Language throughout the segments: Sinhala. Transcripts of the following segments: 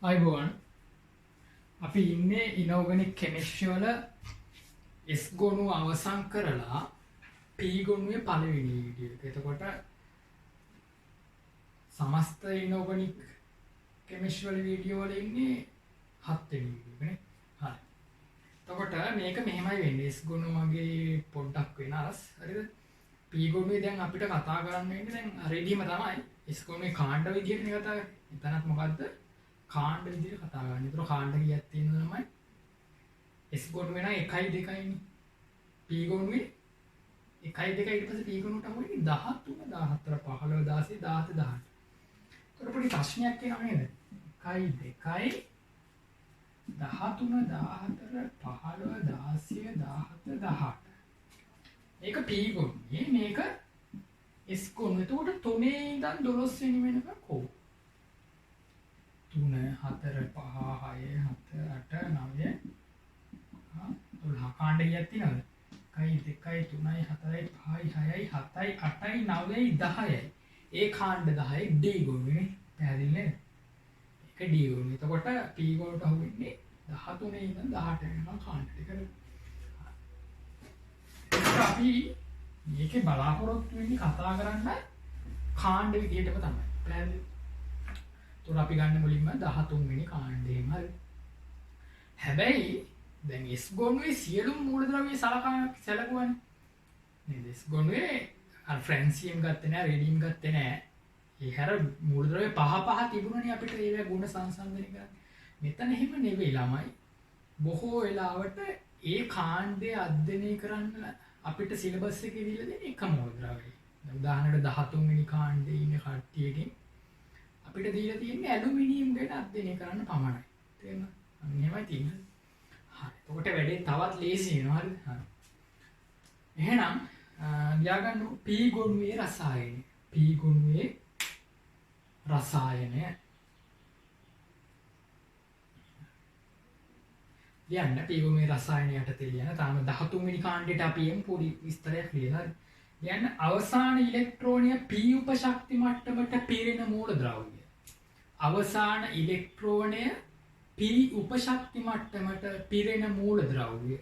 අයිබෝවන් අපි ඉන්නේ ඉනෝගනික් කෙමිස්ට්‍රි වල S ගොනු අවසන් කරලා P ගොනුවේ පළවෙනි වීඩියෝ එක. එතකොට සමස්ත ඉනෝගනික් කෙමිස්ට්‍රි වල වීඩියෝ වල ඉන්නේ 7 වෙනි වීඩියෝ එකනේ. හරි. එතකොට මේක මෙහෙමයි වෙන්නේ. S ගොනු මගේ පොඩ්ඩක් වෙනස්. හරිද? P ගොනුවේ දැන් අපිට කතා කරන්න වෙන්නේ දැන් රෙඩිම තමයි. S ගොනුවේ කාණ්ඩ විදියටනේ කතා කරන්නේ. එතනත් මොකද්ද? කාණ්ඩ විදිහට කතා කරන්නේ. ඒතර කාණ්ඩ කීයක් තියෙනවද තමයි S ගොනුවේ නම් 1යි 2යිනේ. P ගොනුවේ 1යි 2යි ඊට පස්සේ P ගොනුවට අහු වෙන්නේ 13 14 15 16 17 18. ඒතර පොඩි ප්‍රශ්නයක් එනවා නේද? 1යි 2යි 13 14 15 16 17 18. මේක P ගොනුවේ මේක S ගොනුවේ. එතකොට 3 ඉඳන් 12 වෙනි වෙනකම් කොහොමද? 3 4 5 6 7 8 9 12 කාණ්ඩ කීයක් තියෙනවද? 1 2 3 4 5 6 7 8 9 10යි. ඒ කාණ්ඩ 10 D ගොනුනේ. පැහැදිලි නේද? ඒක D ගොනුනේ. එතකොට P ගොනට අහු වෙන්නේ 13 ඉඳන් 18 වෙනකම් කාණ්ඩ ටික. අපි මේකේ බලාපොරොත්තු වෙන්නේ කතා කරන්න කාණ්ඩ විදිහටම තමයි. පැහැදිලි. එතකොට අපි ගන්න මුලින්ම 13 වෙනි කාණ්ඩයෙන් හරි. හැබැයි දැන් S ගොනුවේ සියලුම මූලද්‍රව්‍ය සලකුවානේ. නේද? S ගොනුවේ අර ෆ්‍රැන්සියම් ගත්තේ නැහැ, රේඩියම් ගත්තේ නැහැ. ඒ හැර මූලද්‍රව්‍ය පහ තිබුණනේ අපිට ඒවා ගුණ සංසන්දනය කරන්න. මෙතන එහෙම නෙවෙයි ළමයි. බොහෝ වෙලාවට ඒ කාණ්ඩය අධ්‍යයනය කරන්න අපිට සිලබස් එකේ දීලා දෙන එක මූලද්‍රව්‍යයි. උදාහරණයට 13 වෙනි කාණ්ඩයේ ඉන්න කට්ටියකින් අපිට දීලා තියෙන්නේ ඇලුමිනියම් ගැන අධ්‍යයනය කරන්න පමණයි. තේරෙනවද? අන්න එහෙමයි තියෙන්නේ. හරි. එතකොට වැඩේ තවත් ලේසි වෙනවා. හරිද? හරි. එහෙනම් ලියාගන්නකො P ගොනුවේ රසායනය. P ගොනුවේ රසායනය. ලියන්න P ගොනුවේ රසායනය යටතේ ලියන්න. තාම 13 වෙනි කාණ්ඩයට අපි යමු පොඩි විස්තරයක් ලියලා. හරි. ලියන්න අවසාන ඉලෙක්ට්‍රෝනය P උපශක්ති මට්ටමට පිරෙන මූලද්‍රව්‍ය. අවසාන ඉලෙක්ට්‍රෝනය P උපශක්ති මට්ටමට පිරෙන මූලද්‍රව්‍ය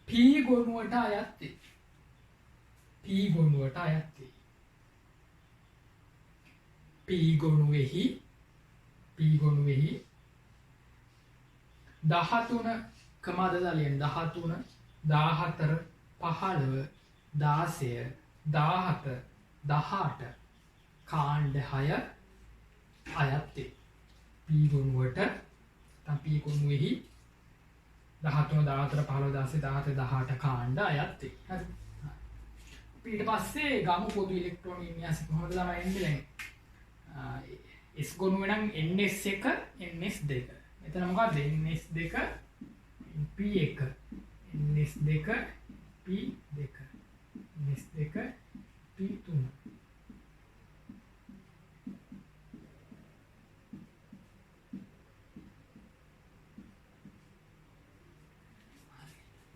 P ගොනුවට අයත් වේ. P ගොනුවට අයත් වේ. P ගොනුවේහි 13 කමාදදලියෙන් 13 14 15 16 17 18 කාණ්ඩ 6 අයත් වේ. P ගොනුවට නැත්නම් P ගොනුවේහි 13 14 15 16 17 18 කාණ්ඩ අයත් වේ. හරි. ඊට පස්සේ ගමු පොදු ඉලෙක්ට්‍රෝන වින්‍යාසය කොහොමද ළමයි එන්නේ දැන්. S ගොනුවේ නම් NS1 NS2. මෙතන මොකක්ද? NS2 P1 NS2 P2 NS2 P3.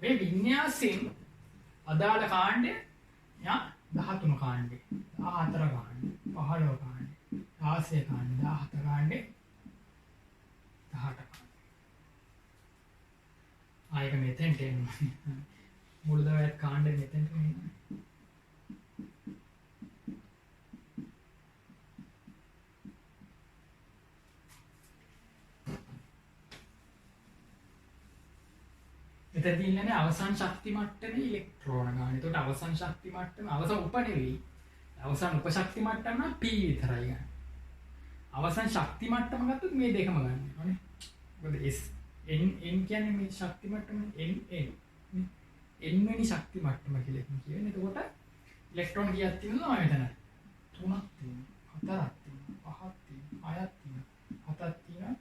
මේ වින්‍යාසයෙන් අදාළ කාණ්ඩය 13 කාණ්ඩේ 14 කාණ්ඩේ 15 කාණ්ඩේ 16 කාණ්ඩේ 17 කාණ්ඩේ 18 කාණ්ඩේ ආයක මෙතෙන්ට එනවා මූලද්‍රව්‍යත් කාණ්ඩේ මෙතෙන්ට එනවා. එතන තියෙන්නේ අවසන් ශක්ති මට්ටමේ ඉලෙක්ට්‍රෝන ගන්න. ඒකට අවසන් ශක්ති මට්ටම අවසන් උප නෙවෙයි. අවසන් උප ශක්ති මට්ටම නම් P විතරයි ගන්න. අවසන් ශක්ති මට්ටම ගත්තොත් මේ දෙකම ගන්න ඕනේ. මොකද S N කියන්නේ මේ ශක්ති මට්ටම N වෙනි ශක්ති මට්ටම කියලා කියන්නේ. එතකොට ඉලෙක්ට්‍රෝන කීයක් තියෙනවද මෙතන? 3ක් තියෙනවා. 4ක් තියෙනවා. 5ක් තියෙනවා. 7ක් තියෙනවා.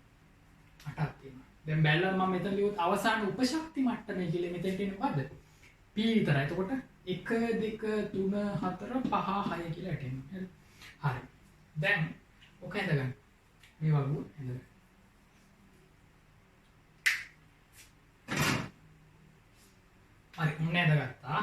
8ක් තියෙනවා. දැන් බැලුවා මම මෙතන ලියුවොත් අවසාන උපශක්ති මට්ටමේ කියලා මෙතෙන්ට එන්නේ මොකද්ද? P විතරයි. එතකොට 1 2 3 4 5 6 කියලා හිටින්නේ. හරි. දැන් ඔක ඇඳගන්න. මේ වගුව ඇඳගන්න. හරි. මුන්න ඇඳගත්තා.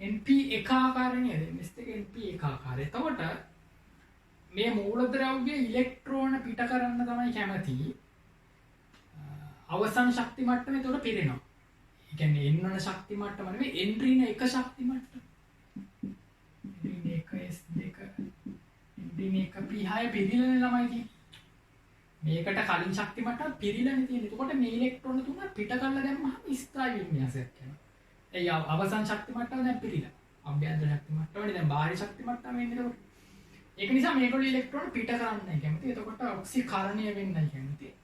NP එක ආකාරය නේද? ms එක NP එක ආකාරය. එතකොට මේ මූලද්‍රව්‍ය ඉලෙක්ට්‍රෝන පිට කරන්න තමයි කැමති. අවසන් ශක්ති මට්ටම එතකොට පිරෙනවා. ඒ කියන්නේ එන්නන ශක්ති මට්ටම නෙවෙයි එන්ට්‍රීන එක ශක්ති මට්ටම. එන්ට්‍රීන එක S2 එන්ට්‍රීන එක P6 පිරිලනේ ළමයි තියෙන්නේ. මේකට කලින් ශක්ති මට්ටම පිරිලානේ තියෙන්නේ. එතකොට මේ ඉලෙක්ට්‍රෝන තුන පිට කරලා දැම්මම ස්ථායී වින්‍යාසයක් යනවා. ඒ අවසන් ශක්ති මට්ටම දැන් පිරිලා. අභ්‍යන්තර ශක්ති මට්ටමනේ දැන් බාහිර ශක්ති මට්ටම වෙන්නේ එතකොට. ඒක නිසා මේගොල්ලෝ ඉලෙක්ට්‍රෝන පිට කරන්නයි කැමති. එතකොට ඔක්සිකරණය වෙන්නයි කැමති.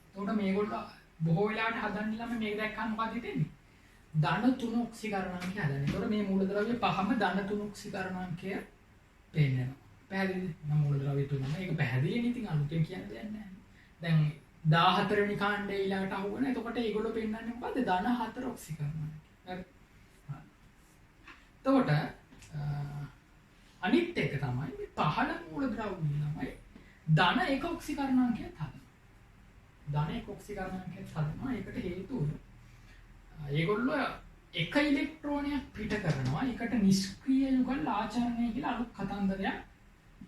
එතකොට මේගොල්ලෝ බොහෝ වෙලාවට හදන්න ළම මේක දැක්කම මොකද හිතෙන්නේ? ධන 3 ඔක්සිකරණාංකය හදන්නේ. එතකොට මේ මූලද්‍රව්‍ය පහම ධන 3 ඔක්සිකරණාංකය පෙන්නනවා. පැහැදිලිද? නම් මූලද්‍රව්‍ය තුනම ඒක පැහැදිලිනේ. ඉතින් අලුතෙන් කියන්න දෙයක් නැහැ. දැන් 14 වෙනි කාණ්ඩේ ඊළඟට අහුවන. එතකොට ඒගොල්ලෝ පෙන්නන්නේ මොකද්ද? ධන 4 ඔක්සිකරණාංකය. හරි. එතකොට අනිත් එක තමයි මේ පහළ මූලද්‍රව්‍ය තමයි ධන 1 ඔක්සිකරණාංකයත් හදනවා. ධන 1 ඔක්සිකරණාංකයත් හදනවා. ඒකට හේතුව ඒගොල්ලෝ එක ඉලෙක්ට්‍රෝනයක් පිට කරනවා. ඒකට නිෂ්ක්‍රීය යුගල් ආචරණය කියලා අලුත් කතන්දරයක්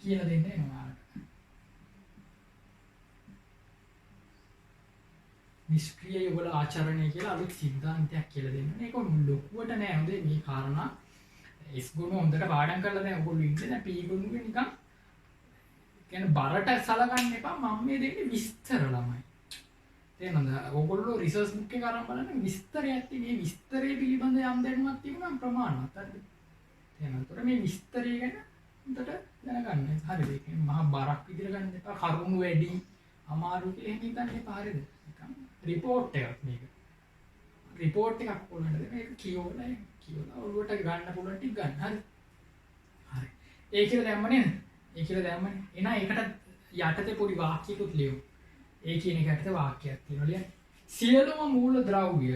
කියලා දෙන්න එනවා. නිෂ්ක්‍රීය යුගල ආචරණය කියලා අලුත් සිද්ධාන්තයක් කියලා දෙන්න. මේක ලොකුවට නෑ හොඳේ මේ කාරණා. S ගුණ හොඳට පාඩම් කරලා දැන් ඔයගොල්ලෝ ඉන්නේ දැන් P ගුණුවේ නිකන් කියන්නේ බරට සලකන්න එපා. මම මේ දෙන්නේ විස්තර ළමයි. තේරෙනවද? ඔයගොල්ලෝ රිසර්ච් බුක් එක අරන් බලන්න විස්තරයක් තියෙන. මේ විස්තරය පිළිබඳ යම් දැනුමක් තිබුණා ප්‍රමාණවත්. හරිද? තේරෙනවද? මේ විස්තරය ගැන හොඳට දැනගන්න. හරිද? ඒක මහා බරක් විදිහට ගන්න එපා. කරුණු වැඩි අමාරු කියලා එහෙම හිතන්න එපා. හරිද? නිකන් රිපෝට් එකක් මේක. රිපෝට් එකක් ඕනද මේක කියවලා ඔළුවට ගන්න පුළුවන් ටික ගන්න. හරි. හරි. ඒ කියලා දැම්ම නේද? ඒ කියලා දැම්මනේ. එහෙනම් ඒකට යටතේ පොඩි වාක්‍යයකුත් ලියමු. ඒ කියන එකට වාක්‍යයක් තියෙනවා ලියන්න. සියලුම මූලද්‍රව්‍ය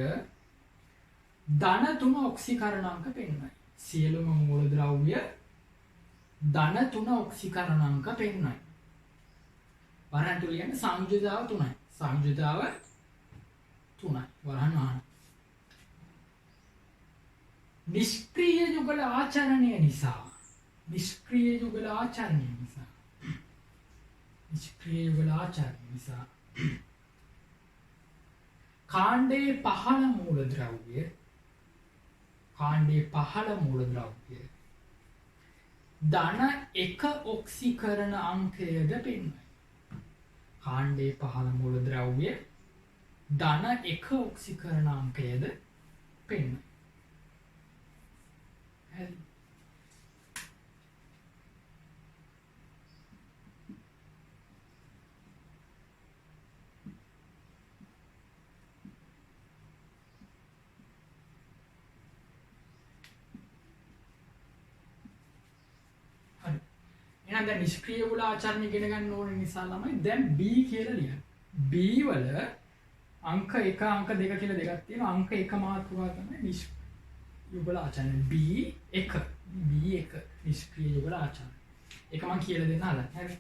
ධන 3 ඔක්සිකරණාංක පෙන්වයි. සියලුම මූලද්‍රව්‍ය ධන 3 ඔක්සිකරණාංක පෙන්වයි. වරහන් තුල කියන්නේ සංයුතාව 3යි. සංයුතාව 3යි. වරහන් ආන. නිෂ්ක්‍රීය යුගල ආචරණය නිසා කාණ්ඩයේ පහළ මූලද්‍රව්‍ය ධන 1 ඔක්සිකරණ අංකයද පෙන්වයි. කාණ්ඩයේ පහළ මූලද්‍රව්‍ය ධන 1 ඔක්සිකරණ අංකයද පෙන්වයි. හරි. එහෙනම් දැන් නිෂ්ක්‍රීය යුගල ආචරණ ඉගෙන ගන්න ඕන නිසා ළමයි දැන් B කියලා ලියන්න. B වල අංක 1 අංක 2 කියලා දෙකක් තියෙනවා. අංක 1 මාතෘකාව තමයි නිෂ්ක්‍රීය යුගල ආචරණ B1 නිෂ්ක්‍රීය යුගල ආචරණ. ඒක මම කියලා දෙන්න හදන්නේ. හරි.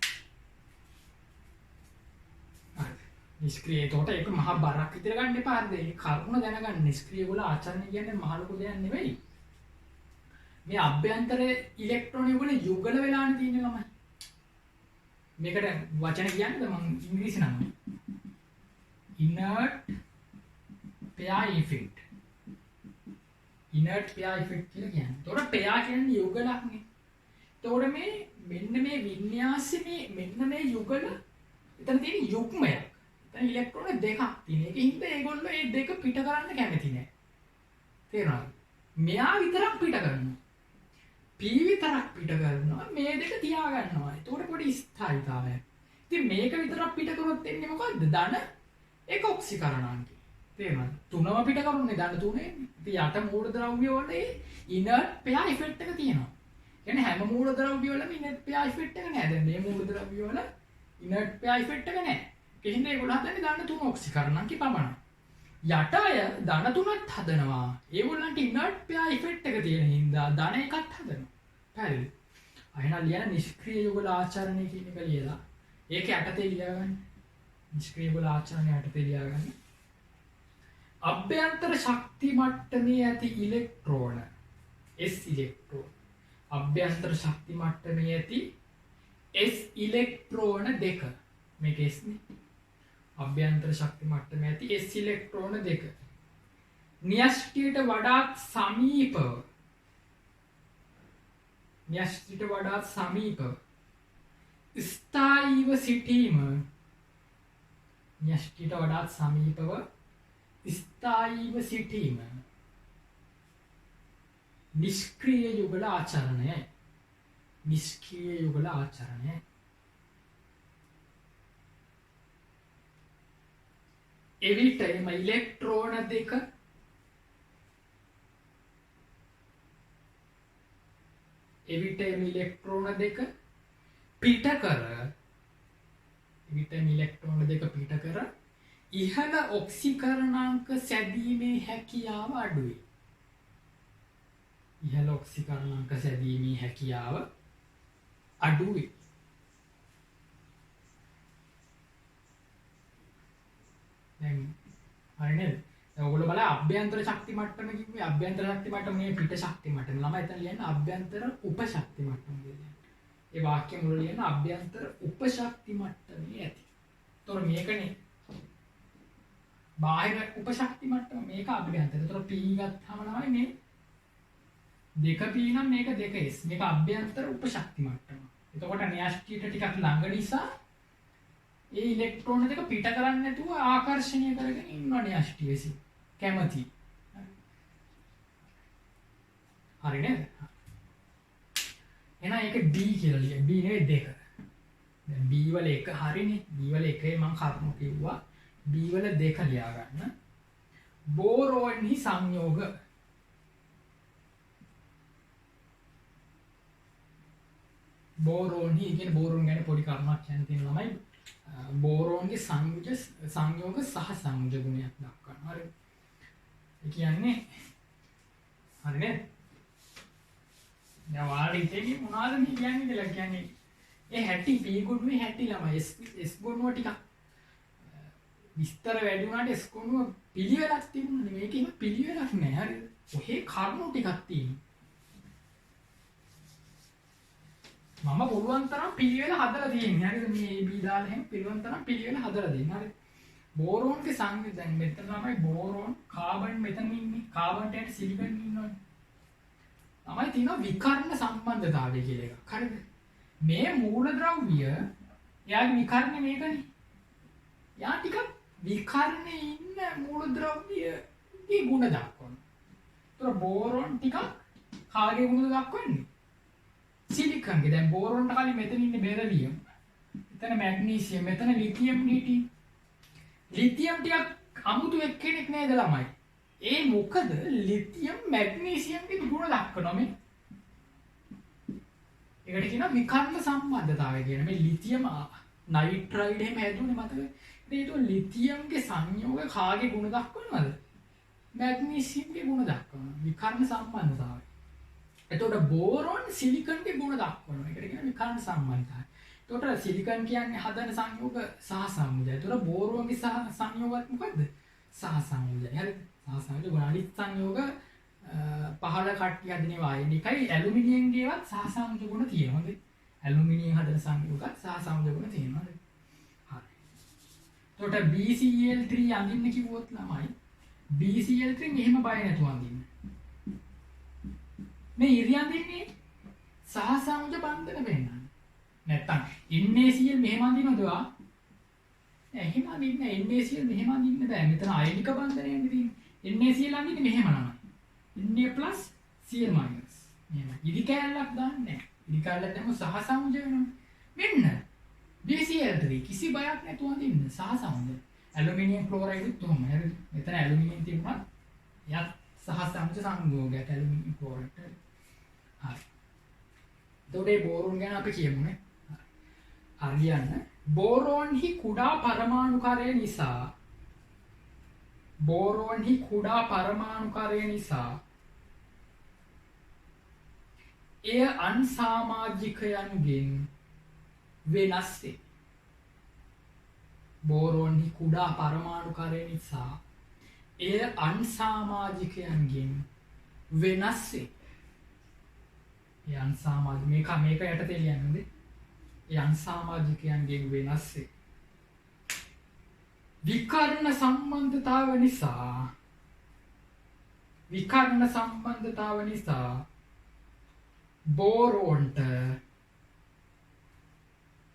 නිෂ්ක්‍රීය එතකොට ඒක මහා බරක් විතර ගන්න එපා. හරිද? මේ කරුණ දැනගන්න. නිෂ්ක්‍රීය යුගල ආචරණ කියන්නේ මහ ලොකු දෙයක් නෙවෙයි. මේ අභ්‍යන්තර ඉලෙක්ට්‍රෝන වල යුගල වෙලානේ තියෙන්නේ ළමයි. මේකට වචන කියන්නද මම ඉංග්‍රීසි නම. inert pair effect. inert pair effect කියලා කියන්නේ. ඒතකොට pair කියන්නේ යුගලක්නේ. ඒතකොට මේ මෙන්න මේ වින්‍යාසයේ මෙන්න මේ යුගල එතන තියෙන යුග්මයක්. එතන ඉලෙක්ට්‍රෝන දෙකක් තියෙන. ඒකින්ද ඒගොල්ලෝ මේ දෙක පිට කරන්න කැමති නෑ. තේරෙනවද? මෙයා විතරක් පිට කරනවා. P විතරක් පිට කරනවා. මේ දෙක තියා ගන්නවා. ඒතකොට පොඩි ස්ථායීතාවයක්. ඉතින් මේක විතරක් පිට කරොත් එන්නේ මොකද්ද? ධන 1 ඔක්සිකරණාංකය. තේරෙනවද? තුනම පිට කරුනේ ධන 3නේ. ඉතින් යට මූලද්‍රව්‍ය වල ඒ inert pair effect එක තියෙනවා. කියන්නේ හැම මූලද්‍රව්‍ය වලම inert pair effect එක නෑ. දැන් මේ මූලද්‍රව්‍ය වල inert pair effect එක නෑ. ඒකින්ද ඒගොල්ලෝ හදන්නේ ධන 3 ඔක්සිකරණාංකي පමණයි. යට අය ධන 3ක් හදනවා. ඒගොල්ලන්ට inert pair effect එක තියෙන හින්දා ධන 1ක් හදනවා. පැහැදිලිද? අයනා ලියන නිෂ්ක්‍රීය යුගල ආචරණය කියන එක ලියලා ඒක යටතේ ලියාගන්න. නිෂ්ක්‍රීය යුගල ආචරණය යටතේ ලියාගන්න. අභ්‍යන්තර ශක්ති මට්ටමේ ඇති ඉලෙක්ට්‍රෝන S ඉලෙක්ට්‍රෝන. අභ්‍යන්තර ශක්ති මට්ටමේ ඇති S ඉලෙක්ට්‍රෝන දෙක. මේක S නේ. අභ්‍යන්තර ශක්ති මට්ටමේ ඇති S ඉලෙක්ට්‍රෝන දෙක. න්‍යෂ්ටියට වඩාත් සමීපව. න්‍යෂ්ටියට වඩාත් සමීපව. ස්ථායීව සිටීම. න්‍යෂ්ටියට වඩාත් සමීපව ස්ථායීව සිටීම. නිෂ්ක්‍රීය යුගල ආචරණය. නිෂ්ක්‍රීය යුගල ආචරණය. එවිට එම ඉලෙක්ට්‍රෝන දෙක එවිට එම ඉලෙක්ට්‍රෝන දෙක පිට කර ඉහළ ඔක්සිකරණාංක සැදීමේ හැකියාව අඩුයි. ඉහළ ඔක්සිකරණාංක සැදීමේ හැකියාව අඩුයි. දැන් හරි නේද? දැන් ඔයගොල්ලෝ බලන්න අභ්‍යන්තර ශක්ති මට්ටම කිව්වේ අභ්‍යන්තර ශක්ති මට්ටම නෙවෙයි පිට ශක්ති මට්ටම. ළමයි එතන ලියන්නේ අභ්‍යන්තර උපශක්ති මට්ටම කියලා. ඒ වාක්‍ය මුල ලියන අභ්‍යන්තර උපශක්ති මට්ටමේ ඇති. ඒතොර මේකනේ බාහිර උපශක්ති මට්ටම මේක අභ්‍යන්තර. ඒතොර P ගත්තාම තමයි මේ 2P නම් මේක 2S. මේක අභ්‍යන්තර උපශක්ති මට්ටම. එතකොට න්‍යෂ්ටියට ටිකක් ළඟ නිසා ඒ ඉලෙක්ට්‍රෝන දෙක පිට කරන්නේ නැතුව ආකර්ෂණය කරගෙන ඉන්නවා න්‍යෂ්ටියසි. කැමති. හරි නේද? එහෙනම් ඒක D කියලා ලියන්න. B නෙවෙයි 2. දැන් B වල 1 හරිනේ. B වල 1 මම කරුණු කිව්වා. B වල 2 ලියා ගන්න. බෝරෝන්හි සංයෝග. බෝරෝන්හි කියන්නේ බෝරෝන් ගැන පොඩි කරුණක් කියන්න තියෙන ළමයි. බෝරෝන්ගේ සංයෝග සහ සංයෝජ ගුණයක් දක්වනවා. හරි. ඒ කියන්නේ හරිනේ. දැන් ඔයාලා ඉතින් මොනවද මේ කියන්නේ කියලා කියන්නේ ඒ හැටි P ගුණුවේ හැටි ළමයි S ගුණුව ටිකක් විස්තර වැඩි වුණාට S ගුණුව පිළිවෙලක් තිබුණා. මේකෙම පිළිවෙලක් නැහැ. හරිද? ඔහේ කරුණු ටිකක් තියෙනවා. මම පුළුවන් තරම් පිළිවෙල හදලා තියෙන්නේ. හරිද? මේ AB දාලා එහෙම පුළුවන් තරම් පිළිවෙල හදලා දෙන්න. හරිද? බෝරෝන්ගේ සංයෝග දැන් මෙතන තමයි බෝරෝන් කාබන් මෙතන ඉන්නේ. කාබන්ට යට සිලිකන් ඉන්නවා. තමයි තියෙනවා විකර්ණ සම්බන්ධතාවය කියලා එකක්. හරිද? මේ මූලද්‍රව්‍ය එයාගේ විකර්ණය මේකනේ. යා ටිකක් විකර්ණේ ඉන්න මූලද්‍රව්‍යගේ ගුණ දක්වනවා. ඒතර බෝරෝන් ටිකක් කාගේ ගුණ දක්වන්නේ? සිලිකන්ගේ. දැන් බෝරෝන්ට කලින් මෙතන ඉන්නේ බෙරිලියම්. එතන මැග්නීසියම්, මෙතන ලිතියම් හිටියේ. ලිතියම් ටිකක් අමුතු එක්කෙනෙක් නේද ළමයි? ඒ මොකද ලිතියම් මැග්නීසියම්ගේ ගුණ දක්වනවා මේ. ඒකට කියනවා විකර්ණ සම්බන්ධතාවය කියන. මේ ලිතියම් නයිට්‍රයිඩ් එහෙම හැදුනේ මතකද? ඒක ලිතියම්ගේ සංයෝග කාගේ ගුණ දක්වනවද? මැග්නීසියම්ගේ ගුණ දක්වනවා. විකර්ණ සම්බන්ධතාවය. එතකොට බෝරෝන් සිලිකන්ගේ ගුණ දක්වනවා. ඒකට කියනවා විකර්ණ සම්බන්ධතාවය. එතකොට සිලිකන් කියන්නේ හදන සංයෝග සහ සංයෝජය. එතකොට බෝරෝන්ගේ සහ සංයෝගات මොකද්ද? සහ සංයෝජය. හරිද? සහ සංයෝජ ගුණ අනිත් සංයෝග පහළ කට්ටිය හදනේ වායනිකයි ඇලුමිනියම්ගේවත් සහ සංයෝජ ගුණ තියෙනවා. හරිද? ඇලුමිනියම් හදන සංයෝගات සහ සංයෝජ ගුණ තියෙනවා. හරි. එතකොට BCl3 අඳින්න කිව්වොත් ළමයි BCl3 මෙහෙම බය නැතුව අඳින්න. මේ ඉරි අඳින්නේ සහ සංයෝජ බන්ධන වෙන්නන්න. නැත්තම් NaCl මෙහෙම අඳිනවද ඔයා? එහෙම අඳින්නේ NaCl මෙහෙම අඳින්න බෑ. මෙතන අයනික බන්ධනයන්නේ තියෙන්නේ. NaCl අඳින්නේ මෙහෙම නමයි. Na+ Cl-. මෙහෙම. ඉරි කැලලක් දාන්නේ නැහැ. ඉරි කැලලක් දැම්ම සහ සංයෝජ වෙනවා. මෙන්න BCl3 කිසි බයක් නැතුව අඳින්න සහ සංයෝජ. ඇලුමිනියම් ක්ලෝරයිඩුත් උහුම. හරිද? මෙතන ඇලුමිනියම් තිබුණා. යත් සහ සංයෝජ සංයෝගයට ඇලුමිනියම් ක්ලෝරයිඩ්. හරි. එතකොට මේ බෝරෝන් ගැන අපි කියමුනේ. හරියන්න බෝරෝන්හි කුඩා පරමාණුකරය නිසා එය අන්සාමාජිකයන්ගෙන් වෙනස් වේ. බෝරෝන්හි කුඩා පරමාණුකරය නිසා එය අන්සාමාජිකයන්ගෙන් වෙනස් වේ. ඒ අන්සාමාජික මේක යටතේ ලියන්නේ. ඒ අන්සාමාජිකයන්ගේ වෙනස්සේ විකර්ණ සම්බන්ධතාව නිසා බෝරෝන්ට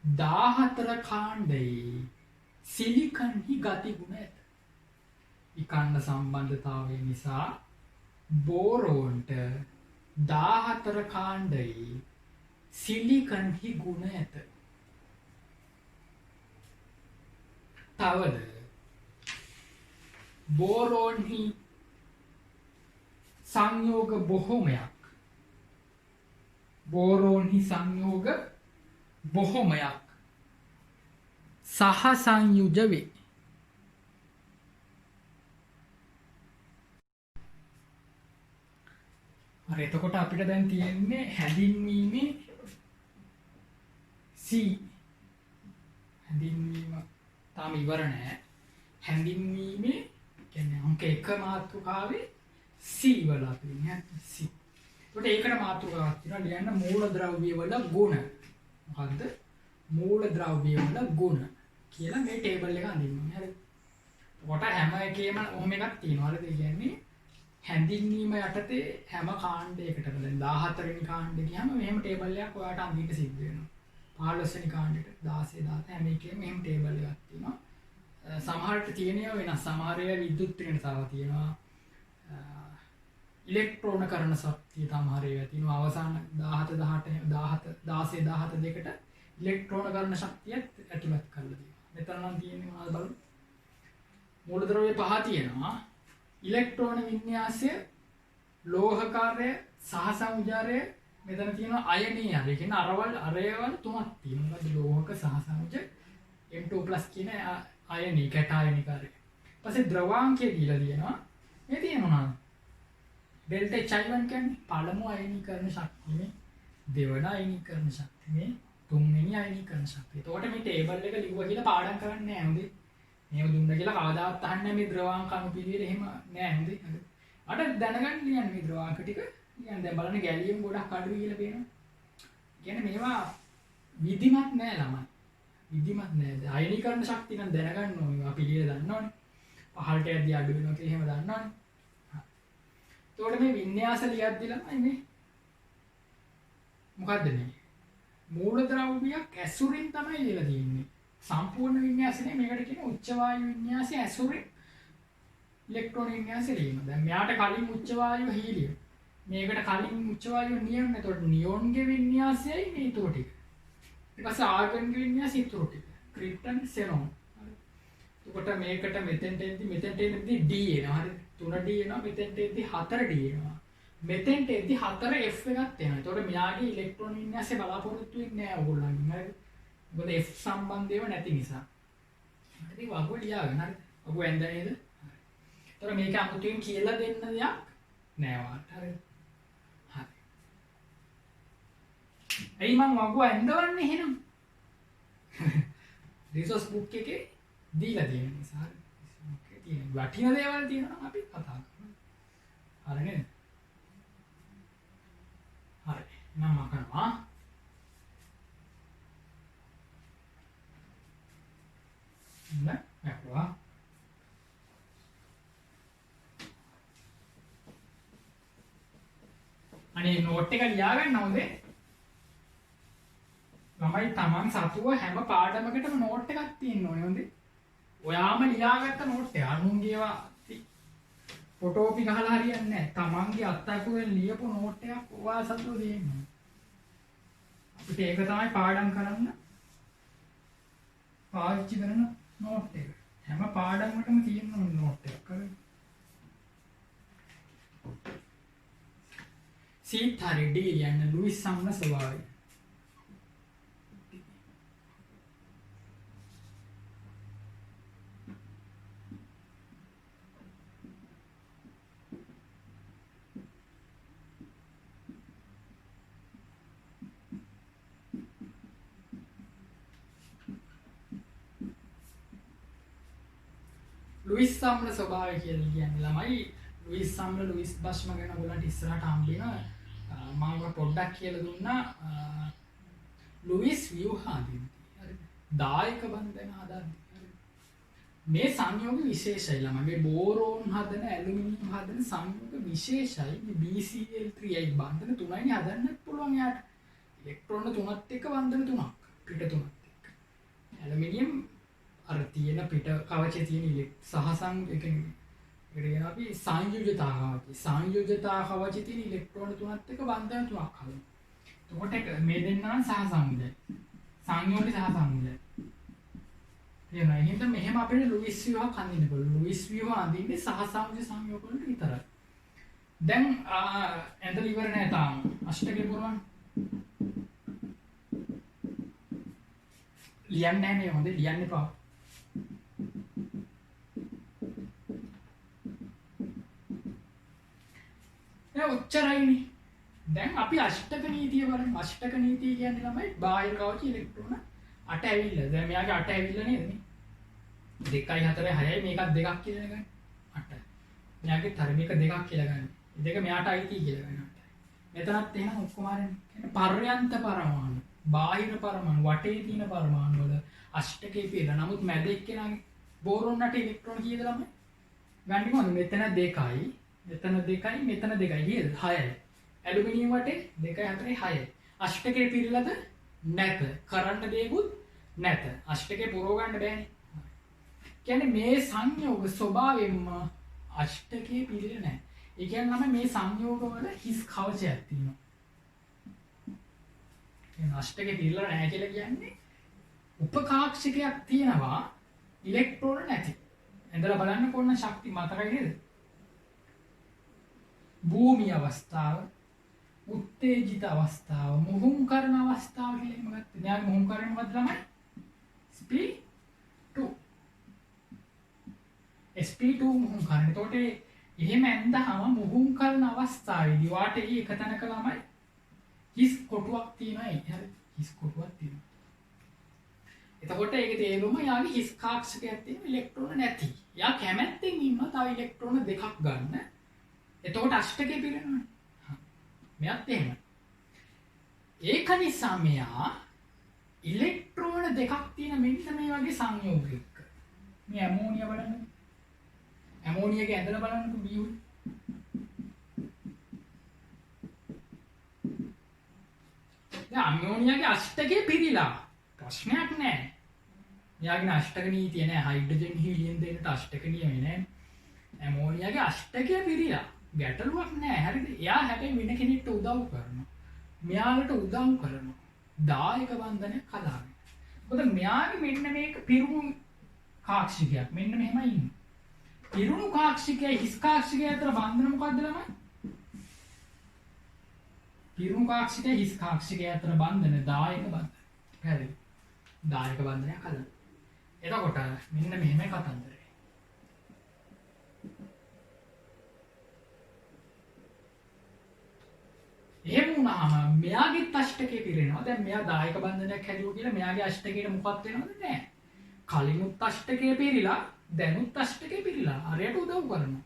14 කාණ්ඩයේ සිලිකන්හි ගතිගුණ ඇත. විකර්ණ සම්බන්ධතාවය නිසා බෝරෝන්ට 14 කාණ්ඩයේ සිලිකන්හි ගුණ ඇත. තවද බෝරෝන්හි සංයෝග බොහොමයක් සහ සංයුජ වේ. හරි, එතකොට අපිට දැන් තියෙන්නේ හැඳින්වීමේ C. හැඳින්වීම තාම ඉවර නෑ. හැඳින්වීමේ කියන්නේ අංක 1 මාතෘකාවේ C වල අපි ඉන්නේ C. ඒකට ඒකට මාතෘකාවක් තියෙනවා ලියන්න මූලද්‍රව්‍ය වල ගුණ. මොකද්ද? මූලද්‍රව්‍ය වල ගුණ කියලා මේ ටේබල් එක අඳින්න. හරි. කොට හැම එකේම ඔහොම එකක් තියෙනවා. හරිද? ඒ කියන්නේ හැඳින්වීම යටතේ හැම කාණ්ඩයකටම දැන් 14 වෙනි කාණ්ඩේ ගියාම මෙහෙම ටේබල් එකක් ඔයාලට අඳින්න සිද්ධ වෙනවා. 15 වෙනි කාණ්ඩෙට 16 17 හැම එකේම මෙහෙම ටේබල් එකක් තියෙනවා. සමහරට තියෙනවා වෙනස්. සමහර ඒවා විද්‍යුත් ත්‍රිණතාව තියෙනවා. ඉලෙක්ට්‍රෝන කරන ශක්තිය සමහර ඒවා තියෙනවා. අවසාන 17 18 16 17 දෙකට ඉලෙක්ට්‍රෝන කරන ශක්තියත් ඇතුළත් කරලා තියෙනවා. මෙතන නම් තියෙන්නේ මොනවද බලමු. මූලද්‍රව්‍ය පහ තියෙනවා. ඉලෙක්ට්‍රෝන වින්‍යාසය, ලෝහකාර්ය, සහසංයුජය, මෙතන තියෙනවා අයනීය. ඒ කියන්නේ අරවල් තුනක් තියෙනවා. මොකද ලෝහක සහසංයුජ M2+ කියන අයනී කැටායනිකාරය. ඊපස්සේ ද්‍රවාංකය දීලා තියෙනවා. මේ තියෙනවා ඩෙල්ටා H1 කියන්නේ පළමු අයනීකරණ ශක්තිය, දෙවන අයනීකරණ ශක්තිය, තුන්වෙනි අයනීකරණ ශක්තිය. එතකොට මේ ටේබල් එක ලිව්වා කියලා පාඩම් කරන්නේ නැහැ හොඳේ. මේව දුන්නා කියලා කවදාවත් අහන්නේ මේ ද්‍රවාංක අනුපිළිවෙල එහෙම නෑ හොඳේ. අර දැනගන්න ලියන්න මේ ද්‍රවාංක ටික. ලියන්න දැන් බලන්න ගැලියම් ගොඩක් අඩුයි කියලා පේනවා. කියන්නේ මේවා විධිමත් නෑ ළමයි. විධිමත් නෑ. අයනීකරණ ශක්තිය නම් දැනගන්න ඕනේ. අපි පිළිවෙල දන්නවනේ. පහළට යද්දී අඩු වෙනවා කියලා එහෙම දන්නවනේ. එතකොට මේ වින්‍යාස ලියද්දි ළමයි මේ මොකද්ද මේ? මූලද්‍රව්‍යයක් ඇසුරින් තමයි ලියලා තියෙන්නේ. සම්පූර්ණ වින්‍යාසය නේ. මේකට කියන උච්ච වායු වින්‍යාසය ඇසුරින් ඉලෙක්ට්‍රෝන වින්‍යාසය ලියනවා. දැන් මෙයාට කලින් උච්ච වායුව හීලියම්. මේකට කලින් උච්ච වායුව නියොන්. එතකොට නියොන්ගේ වින්‍යාසයයි මේ ඊටු ටික. ඊට පස්සේ ආගන්ගේ වින්‍යාසය ඊටු ටික. ක්‍රිප්ටන් සෙනෝන්. එතකොට මේකට මෙතෙන්ට එද්දි D එනවා. හරිද? 3D එනවා. මෙතෙන්ට එද්දි 4D එනවා. මෙතෙන්ට එද්දි 4F එකක් එනවා. එතකොට මෙයාගේ ඉලෙක්ට්‍රෝන වින්‍යාසය බලාපොරොත්තු වෙන්නේ නැහැ ඕගොල්ලන්ගෙන්. හරිද? මොකද F සම්බන්ධයව නැති නිසා. හරි වගුව ලියාගෙන හරි. වගුව ඇඳ නේද? හරි. ඒතර මේක අමුතුවෙන් කියලා දෙන්න දෙයක් නෑ වාට. හරි. හරි. එයි මං වගුව ඇඳවන්නේ එහෙනම්. රිසෝස් බුක් එකේ දීලා තියෙන නිසා. හරි. ඕකේ තියෙන වටින දේවල් තියෙනවා නම් අපි කතා කරමු. හරි නේද? හරි. මම කරනවා. නැක්වා අනේ නෝට් එක ලියා ගන්න ඕනේ. ළමයි තමන් සතුව හැම පාඩමකටම නෝට් එකක් තියෙන්න ඕනේ හොඳේ. ඔයාම ලියාගත්ත නෝට් එක අනුන්ගේ ඒවා ෆොටෝපි ගහලා හරියන්නේ නැහැ. තමන්ගේ අත්අඩංගුවෙන් ලියපු නෝට් එකක් ඔයා සතුව දෙන්න. අපිට ඒක තමයි පාඩම් කරන්න පාවිච්චි කරන නෝට් එක. හැම පාඩමකටම තියෙන නෝට් එකක් කරේ. සීට් හරි D යන ලුයිස් සම්න ස්වභාවය. ලුයිස් සම්න ස්වභාවය කියලා කියන්නේ ළමයි ලුයිස් සම්න ලුයිස් බස්ම ගැන ඔයගොල්ලන්ට ඉස්සරහට හම්බ වෙනවා. මම පොඩ්ඩක් කියලා දුන්නා ලුයිස් ව්‍යුහ හදින්න. හරිද? දායක බන්ධන හදන්න. මේ සංයෝග විශේෂයි ළමගේ බෝරෝන් හදන ඇලුමිනියම් හදන සංයෝග විශේෂයි. BCl3යි බන්ධන 3යි හදන්නත් පුළුවන් යාට. ඉලෙක්ට්‍රෝන 3ත් එක්ක බන්ධන 3ක් පිට 3ත් එක්ක. ඇලුමිනියම් අර තියෙන පිට කවචයේ තියෙන සහසං එකනේ අපි සංයුජතා කවචය. සංයුජතා කවචයේ තියෙන ඉලෙක්ට්‍රෝන 3ත් එක්ක බන්ධන 3ක් හදනවා. එතකොට මේ දෙන්නා සහසංයුජයි. සංයෝගී සහසංයුජයි. එහෙනම් එහෙනම් මෙහෙම අපිට ලුයිස් ව්‍යුහක් අඳින්න පුළුවන්. ලුයිස් ව්‍යුහ අඳින්නේ සහසංයුජ සංයෝග වලට විතරයි. දැන් ඇඳලා ඉවර නෑ තාම. අෂ්ටකේ පුරවන්න. ලියන්න නෑ මේ හොඳේ ලියන්න එපා. ඔච්චරයිනේ. දැන් අපි අෂ්ටක නීතිය බලමු. අෂ්ටක නීතිය කියන්නේ ළමයි බාහිර කවච ඉලෙක්ට්‍රෝන 8 ඇවිල්ලා. දැන් මෙයාගේ 8 ඇවිල්ලා නේද මේ? 2යි 4යි 6යි මේකත් 2ක් කියලා ගන්න. 8යි. මෙයාගේ තරමික 2ක් කියලා ගන්න. මේ දෙක මෙයාට අයිති කියලා ගන්න. මෙතනත් එහෙනම් ඔක්කොම කියන්නේ පර්යන්ත පරමාණු. බාහිර පරමාණු වටේ තියෙන පරමාණු වල අෂ්ටකේ පිළ. නමුත් මැද එක්කෙනාගේ බෝරෝන් 8 ඉලෙක්ට්‍රෝන කීයද ළමයි? ගන්නේ කොහොමද? මෙතන 2යි. මෙතන 2යි මෙතන 2යි නේද? 6යි. ඇලුමිනියම් වටේ 2යි 4යි 6යි. අෂ්ටකේ පිළිලද නැත. කරන්න දෙයක්වත් නැත. අෂ්ටකේ පුරව ගන්න බෑනේ. කියන්නේ මේ සංයෝග ස්වභාවයෙන්ම අෂ්ටකේ පිළිල නැහැ. ඒ කියන්නේ නම් මේ සංයෝග වල හිස් කවචයක් තියෙනවා. එහෙනම් අෂ්ටකේ පිළිල නැහැ කියලා කියන්නේ උපකාක්ෂිකයක් තියෙනවා ඉලෙක්ට්‍රෝන නැති. එඳලා බලන්න කොන්න ශක්ති මතකයි නේද? භූමි අවස්ථාව, උත්තේජිත අවස්ථාව, මුහුම් කරන අවස්ථාව කියලා එහෙම ගත්තා. න්යාය මුහුම් කරන මොකද්ද ළමයි? sp2. sp2 මුහුම් කරන. එතකොට එහෙම ඇඳහම මුහුම් කරන අවස්ථාවේදී වාටේ එක තැනක ළමයි හිස් කොටුවක් තියෙනවා. හරි. හිස් කොටුවක් තියෙනවා. එතකොට ඒකේ තේරුම යාගේ හිස් කාක්ෂකයක් තියෙන ඉලෙක්ට්‍රෝන නැති. යා කැමැත්තෙන් ඉන්නවා තව ඉලෙක්ට්‍රෝන දෙකක් ගන්න. එතකොට අෂ්ටකේ පිරෙනවා. මෙයත් එහෙම. ඒක නිසා මෙයා ඉලෙක්ට්‍රෝන දෙකක් තියෙන මෙන්න මේ වගේ සංයෝගයක. මේ ඇමෝනියා බලන්න. ඇමෝනියාගේ ඇඳලා බලන්නකො බියු. දැන් ඇමෝනියාගේ අෂ්ටකේ පිරීලා. ප්‍රශ්නයක් නැහැ. එයාගේ අෂ්ටක නීතිය නෑ. හයිඩ්‍රජන් හීලියම් දෙන්නට අෂ්ටක නියමයි නෑ. ඇමෝනියාගේ අෂ්ටකය පිරීලා. ගැටලුවක් නෑ. හරිද? එයා හැබැයි වෙන කෙනෙක්ට උදව් කරනවා. මෙයාලට උදව් කරනවා. දායක බන්ධනයක් හදාගන්න. මොකද මෙයාගේ මෙන්න මේක පිරුණු කාක්ෂිකයක්. මෙන්න මෙහෙමයි ඉන්නේ. පිරුණු කාක්ෂිකයයි හිස් කාක්ෂිකයයි අතර බන්ධන මොකද්ද ළමයි? පිරුණු කාක්ෂිකයයි හිස් කාක්ෂිකයයි අතර බන්ධන දායක බන්ධන. හරි. දායක බන්ධනයක් හදන්න. එතකොට මෙන්න මෙහෙමයි කතන්දරය. එහෙම වුණාම මෙයාගේ අෂ්ටකේ පිරෙනවා. දැන් මෙයා දායක බන්ධනයක් හැදුවා කියලා මෙයාගේ අෂ්ටකේට මොකක්ද වෙනවද? නැහැ. කලිනුත් අෂ්ටකේ පිරීලා දැනුත් අෂ්ටකේ පිරීලා අරයට උදව් කරනවා.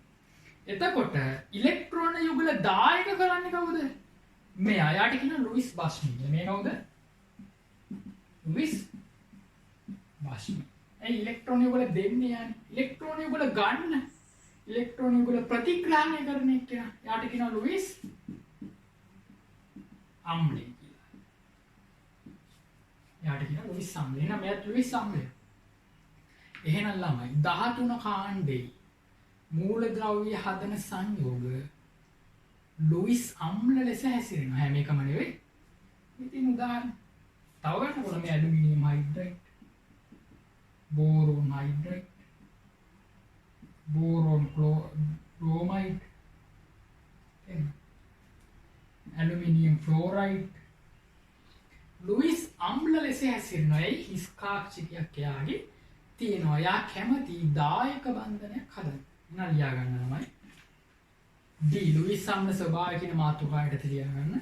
එතකොට ඉලෙක්ට්‍රෝන යුගල දායක කරන්නේ කවුද? මෙයා. යාට කියන ලුයිස් බස්මි. මේ කවුද? ලුයිස් බස්මි. ඒ ඉලෙක්ට්‍රෝන යුගල දෙන්නේ යන්නේ. ඉලෙක්ට්‍රෝන යුගල ගන්න. ඉලෙක්ට්‍රෝන යුගල ප්‍රතිග්‍රහණය කරන එක. යාට කියන ලුයිස් අම්ලේ කියලා. යාට කියන ලුයිස් අම්ලේ. එහෙනම් මෙයාත් ලුයිස් අම්ලේ. එහෙනම් ළමයි 13 කාණ්ඩේ මූලද්‍රව්‍ය හදන සංයෝග ලුයිස් අම්ල ලෙස හැසිරෙනවා. හැම එකම නෙවෙයි. ඉතින් උදාහරණ තව ගන්නකොට මේ aluminium hydride, boron hydride, boron bromide, aluminium fluoride Lewis අම්ල ලෙස හැසිරෙනවා. ඒ හිස් කාක්ෂිකයක් යාගේ තියෙනවා. යා කැමති දායක බන්ධනයක් හදන්න. මොනවා ලියා ගන්න ළමයි? D ලුයිස් අම්ල ස්වභාවය කියන මාතෘකාවට ලියා ගන්න.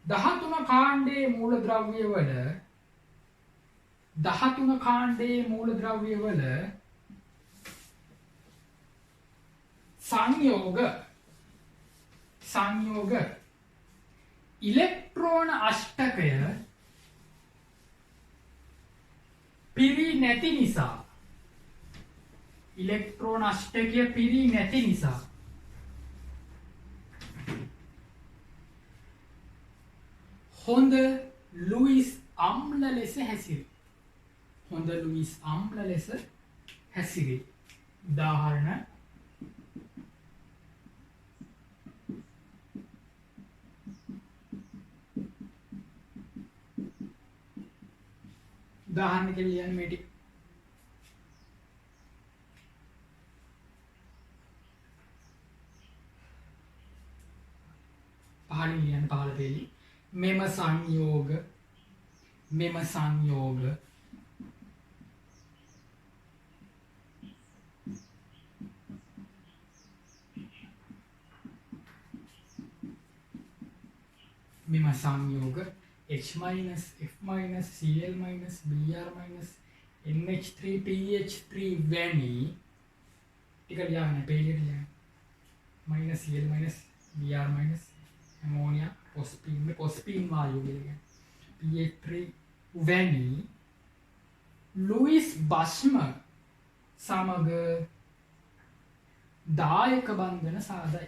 13 කාණ්ඩයේ මූලද්‍රව්‍ය වල 13 කාණ්ඩයේ මූලද්‍රව්‍ය වල සංයෝග ඉලෙක්ට්‍රෝන අෂ්ටකය පිරී නැති නිසා ඉලෙක්ට්‍රෝන අෂ්ටකය පිරී නැති නිසා හොඳ ලුයිස් අම්ල ලෙස හැසිරේ. හොඳ ලුයිස් අම්ල ලෙස හැසිරේ. උදාහරණ කියලා ලියන්න මේ ටික. පහලින් ලියන්න පහළ පෙළි. මෙම සංයෝග මෙම සංයෝග H minus F minus Cl minus Br minus NH3PH3 වැනි ටික ලියන්න පෙළියට ලියන්න. minus Cl minus Br minus ammonia phosphine වායුව කියන්නේ PH3 වැනි ලුයිස් බස්ම සමග දායක බන්ධන සාදයි.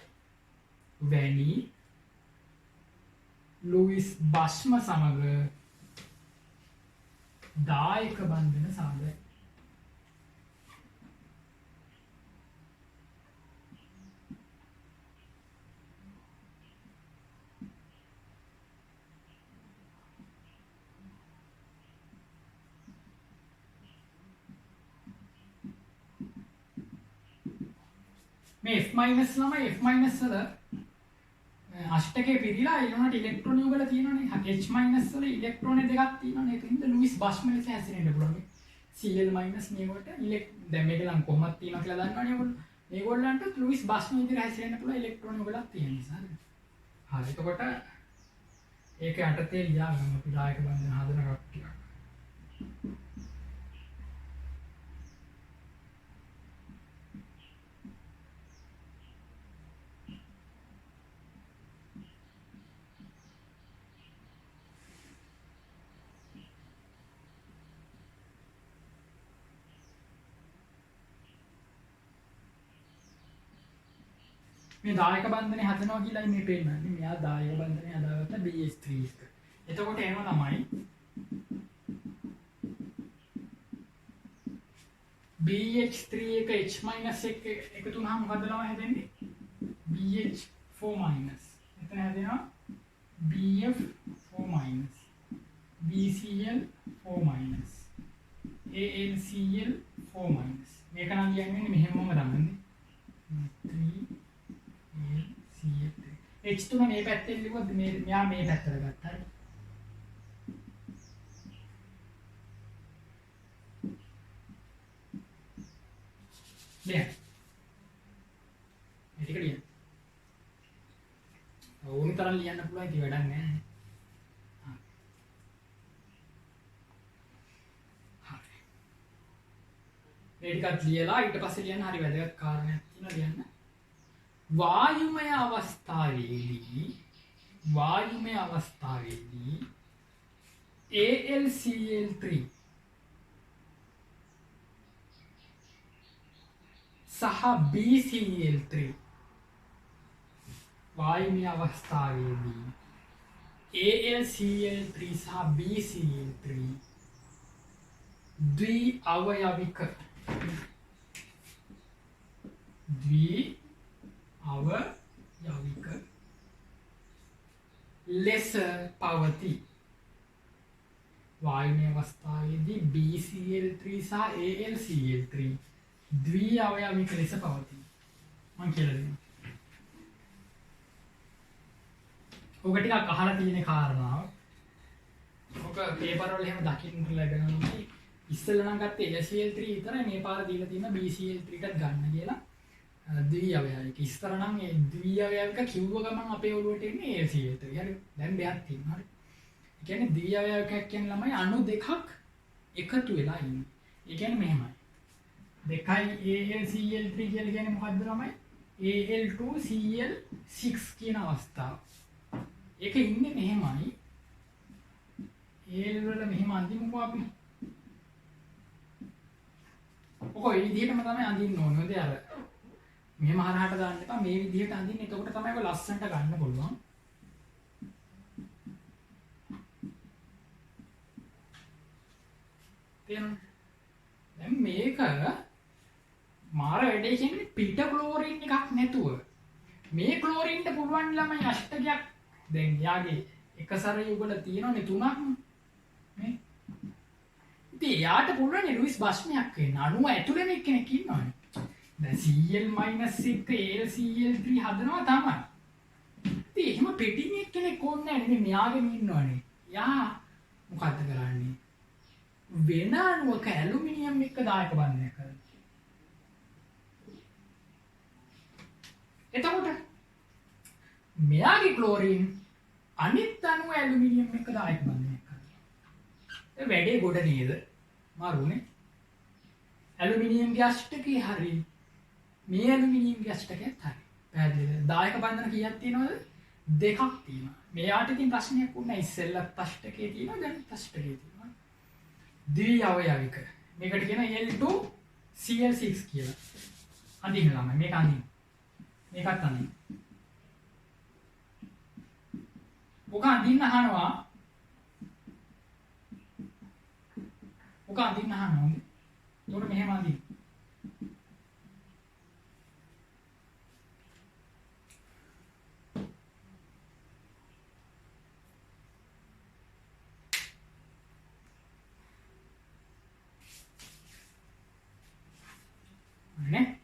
වැනි ලුයිස් බස්ම සමග දායක බන්ධන සාදයි. මේ F- ළමයි F- වල අෂ්ටකයේ පිරීලා ඊළඟට ඉලෙක්ට්‍රෝන යුගල තියෙනවනේ. H- වල ඉලෙක්ට්‍රෝන දෙකක් තියෙනවනේ. ඒකින්ද ලුයිස් බස්ම ලෙස හැසිරෙන්න පුළුවන්. Cl- මේකට දැන් මේක නම් කොහොමද තියෙනවා කියලා දන්නවනේ ඔයගොල්ලෝ. මේගොල්ලන්ට ලුයිස් බස්ම විදිහට හැසිරෙන්න පුළුවන් ඉලෙක්ට්‍රෝන යුගලක් තියෙන නිසා. හරි. එතකොට ඒක යටතේ ලියාගන්න අපි දායක බන්ධන හදන කට්ටිය. මේ දායක බන්ධනය හදනවා කියලා මේ පේන්නේ. මෙයා දායක බන්ධනය හදාගත්ත BH3 එක. එතකොට එනවා තමයි BH3 එක H- එක එකතු වුණාම මොකද ළමයි හැදෙන්නේ? BH4-. එතන හැදෙනවා BF4-, BCl4-, AlCl4-. මේක නම් කියන්නේ මෙහෙමම දාන්නේ. 3 H3 මේ පැත්තෙන් ලිව්වොත් මෙයා මේ පැත්තට ගත්තා. හරි. ලියන්න. මේ ටික ලියන්න. ඕනි තරම් ලියන්න පුළුවන් ඉතින් වැඩක් නැහැ. හරි. මේ ටිකත් ලියලා ඊට පස්සේ ලියන්න හරි වැදගත් කාරණයක් තියෙනවා ලියන්න. වායුමය අවස්ථාවේදී AlCl3 සහ BCl3 වායුමය අවස්ථාවේදී AlCl3 සහ BCl3 ද්විඅවයවික ලෙස පවතී. වායුමය අවස්ථාවේදී BCl3 සහ AlCl3 ද්විඅවයවික ලෙස පවතී. මම කියලා දෙන්නම්. ඔක ටිකක් අහලා තියෙන කාරණාව. ඔක පේපර් වල එහෙම දකින්න ලැබෙනවා. ඉස්සෙල්ලා නම් ගත්තේ AlCl3 විතරයි, මේ පාර දීලා තියෙන BCl3 එකත් ගන්න කියලා. ද්විඅවයවික ඉස්සර නම් ඒ ද්විඅවයවික කිව්ව ගමන් අපේ ඔළුවට එන්නේ AlCl3. හරි. දැන් දෙයක් තියෙනවා. හරි. ඒ කියන්නේ ද්විඅවයවිකයක් කියන ළමයි අණු දෙකක් එකතු වෙලා ඉන්නේ. ඒ කියන්නේ මෙහෙමයි. දෙකයි AlCl3 කියලා කියන්නේ මොකද්ද ළමයි? Al2Cl6 කියන අවස්ථාව. ඒක ඉන්නේ මෙහෙමයි. A වල මෙහෙම අඳිමුකෝ අපි. ඔක ඒ විදිහටම තමයි අඳින්න ඕනේ. හොඳේ අර මෙහෙම හරහට දාන්න එපා. මේ විදිහට අඳින්න. එතකොට තමයි ඔක ලස්සනට ගන්න පුළුවන්. තේරෙනවද? දැන් මේක මාර වැඩේ කියන්නේ පිට ක්ලෝරින් එකක් නැතුව. මේ ක්ලෝරින්ට පුළුවන් ළමයි අෂ්ටකයක්. දැන් යාගේ එක සැරේ උගල තියෙනවනේ 3ක්. මේ ඉතින් යාට පුළුවන් ලුයිස් බස්මයක් වෙන්න. අණුව ඇතුළේම එක්කෙනෙක් ඉන්නවනේ. දැන් Cl - 1 AlCl3 හදනවා තමයි. ඉතින් එහෙම පිටින් එක්කෙනෙක් ඕනේ නැහැ නේ. මෙයාගෙම ඉන්නවනේ. යා මොකද්ද කරන්නේ? වෙන අණුවක ඇලුමිනියම් එක්ක දායක බන්ධනය කරනවා. එතකොට මෙයාගේ ක්ලෝරින් අනිත් අණුව ඇලුමිනියම් එක්ක දායක බන්ධනය කරනවා. ඒ වැඩේ ගොඩ නේද? මාරුනේ. ඇලුමිනියම්ගේ අෂ්ටකේ හරි මේ ඇලුමිනියම්ගේ අෂ්ටකයත් හරි. පැහැදිලිද? දායක බන්ධන කීයක් තියෙනවද? දෙකක් තියෙනවා. මෙයාට ඉතින් ප්‍රශ්නයක් වුණා. ඉස්සෙල්ලත් අෂ්ටකේ තියෙනවා, දැන් අෂ්ටකේ තියෙනවා. ද්වි අවයවික. මේකට කියන Al2Cl6 කියලා. අඳින්න ළමයි. මේක අඳින්න. මේකත් අඳින්න. ඔක අඳින්න අහනවා. ඔක අඳින්න අහනවා. ඒකට මෙහෙම අඳින්න. නේ?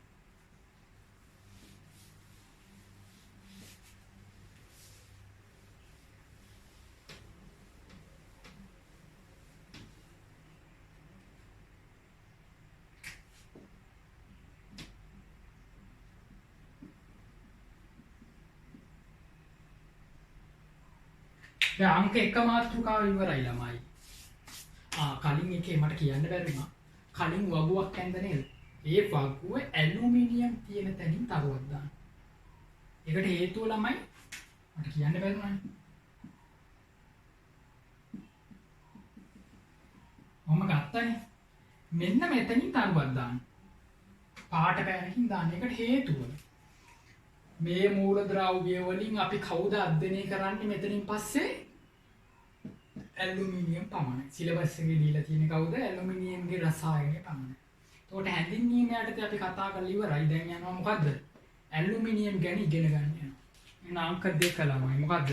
දැන් අංක 1 මාතෘකාව ඉවරයි ළමයි. කලින් එකේ මට කියන්න බැරි වුණා. කලින් වගුවක් ඇඳ නේද? ඒ වගුව ඇලුමිනියම් තියෙන තැනින් තරුවක් දාන්න. ඒකට හේතුව ළමයි මට කියන්න බැරි වුණානේ. මම ගත්තනේ. මෙන්න මෙතනින් තරුවක් දාන්න. පාට පෑනකින් දාන්න. ඒකට හේතුව මේ මූලද්‍රව්‍ය වලින් අපි කවුද අධ්‍යයනය කරන්නේ මෙතනින් පස්සේ? ඇලුමිනියම් පමණයි. සිලබස් එකේ දීලා තියෙන කවුද? ඇලුමිනියම්ගේ රසායනය පමණයි. ඒකට හැඳින්වීම යටතේ අපි කතා කරලා ඉවරයි. දැන් යනවා මොකද්ද? ඇලුමිනියම් ගැන ඉගෙන ගන්න යනවා. එන අංක 2 ළමයි. මොකද්ද?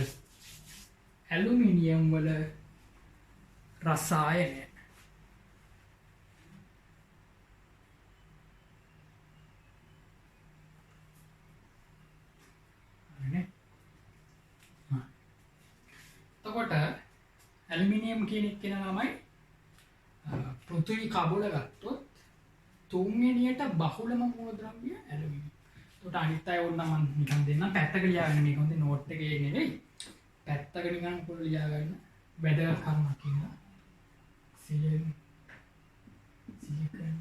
ඇලුමිනියම් වල රසායනය. එතකොට ඇලුමිනියම් කියන එක ළමයි පෘථිවි කබල ගත්තොත් තුන්වෙනියට බහුලම මූලද්‍රව්‍ය ඇලුමිනියම්. ඒකට අනිත් අය ඕන නම් මම නිකන් දෙන්නම් පැත්තක ලියාගන්න. මේක හොඳේ නෝට් එකේ නෙවෙයි. පැත්තක නිකන් පොල් ලියාගන්න. වැදගත් කරුණක් කියනවා. සිලින් සිලිකන්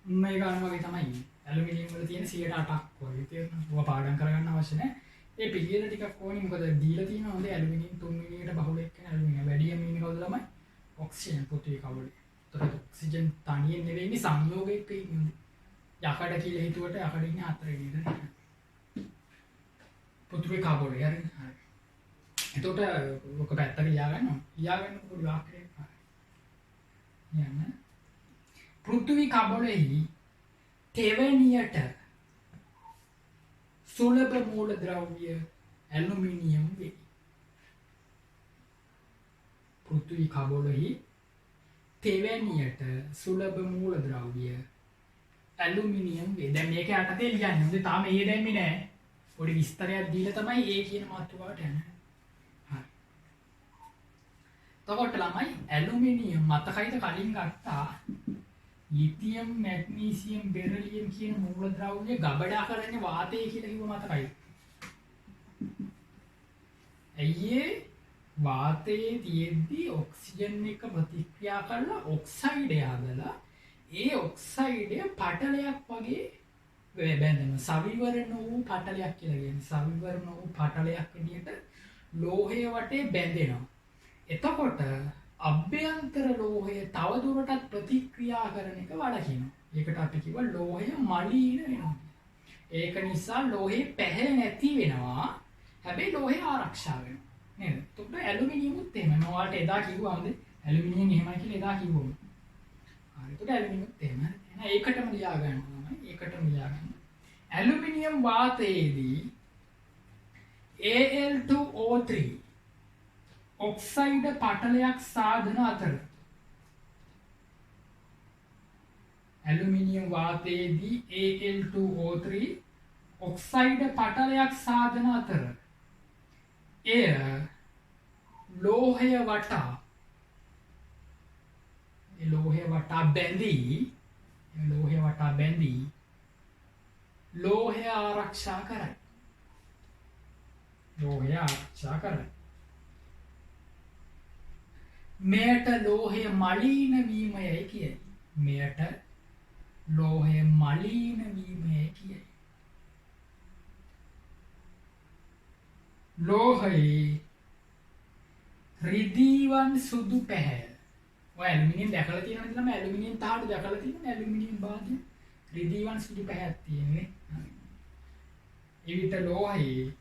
මේ ගන්න වගේ තමයි ඇලුමිනියම් වල තියෙන 108ක් වගේ තියෙනවා. ඔවා පාඩම් කරගන්න අවශ්‍ය නැහැ. ඒ පිළියෙල ටිකක් ඕනේ. මොකද දීලා තියෙනවා හොඳේ ඇලුමිනියම් 3 වෙනියට බහුල එක්කන ඇලුමිනියම් වැඩියෙන් ඉන්නේ කවුද ළමයි? ඔක්සිජන් පෘථිවි කවලේ. ඒතකොට ඔක්සිජන් තනියෙන් නෙවෙයි ඉන්නේ සංයෝගයක ඉන්නේ. යකඩ කියලා හිතුවට යකඩ ඉන්නේ 4 වෙනියට. පෘථිවි කවලේ හරි. එතකොට ඔක පැත්තක ලියාගන්නවා. ලියාගන්න පොඩි වාක්‍යයක්. යන්න පෘථිවි කබලෙහි තෙවැනියට සුලභ මූලද්‍රව්‍ය ඇලුමිනියම් වේ. පෘථිවි කබලෙහි තෙවැනියට සුලභ මූලද්‍රව්‍ය ඇලුමිනියම් වේ. දැන් මේක යටතේ ලියන්නේ. හොඳේ තාම ඒ දැම්මේ නැහැ. පොඩි විස්තරයක් දීලා තමයි ඒ කියන මාතෘකාවට යන්නේ. හරි. තකොට ළමයි ඇලුමිනියම් මතකයිද කලින් ගත්තා ලිතියම් මැග්නීසියම් බෙරිලියම් කියන මූලද්‍රව්‍ය ගබඩා කරන්නේ වාතය කියලා කිව්ව මතකයි. ඇයි වාතයේ තියෙද්දි ඔක්සිජන් එක ප්‍රතික්‍රියා කරලා ඔක්සයිඩ් හදලා ඒ ඔක්සයිඩය පටලයක් වගේ බැඳෙනවා. සවිවරණ වූ පටලයක් කියලා කියන්නේ. සවිවරණ වූ පටලයක් විදිහට ලෝහය වටේ බැඳෙනවා. එතකොට අභ්‍යන්තර ලෝහය තවදුරටත් ප්‍රතික්‍රියා කරන එක වළකිනවා. ඒකට අපි කිව්වා ලෝහය මලීන වෙනවා. ඒක නිසා ලෝහේ පැහැ නැති වෙනවා. හැබැයි ලෝහය ආරක්ෂා වෙනවා. නේද? එතකොට ඇලුමිනියමුත් එහෙම. ඔයාලට එදා කිව්වමද ඇලුමිනියම් එහෙමයි කියලා එදා කිව්වම. හරි. එතකොට ඇලුමිනියමුත් එහෙම. එහෙනම් ඒකටම ලියා ගන්නවා. ඒකටම ලියා ගන්න. ඇලුමිනියම් වාතයේදී Al2O3 ඔක්සයිඩ පටලයක් සාධන අතර ඇලුමිනියම් වාතයේදී Al2O3 ඔක්සයිඩ පටලයක් සාධන අතර එය ලෝහය වටා බැඳී ලෝහය ආරක්ෂා කරයි. මෙයට ලෝහය මලීන වීමයයි කියයි. ලෝහයේ රිදීවන් සුදු පැහැය. ඔය ඇලුමිනියම් දැකලා තියෙනවද? ළම ඇලුමිනියම් තහඩු දැකලා තියෙනවද? ඇලුමිනියම් භාජන රිදීවන් සුදු පැහැයක් තියෙන්නේ. එවිට ලෝහයේ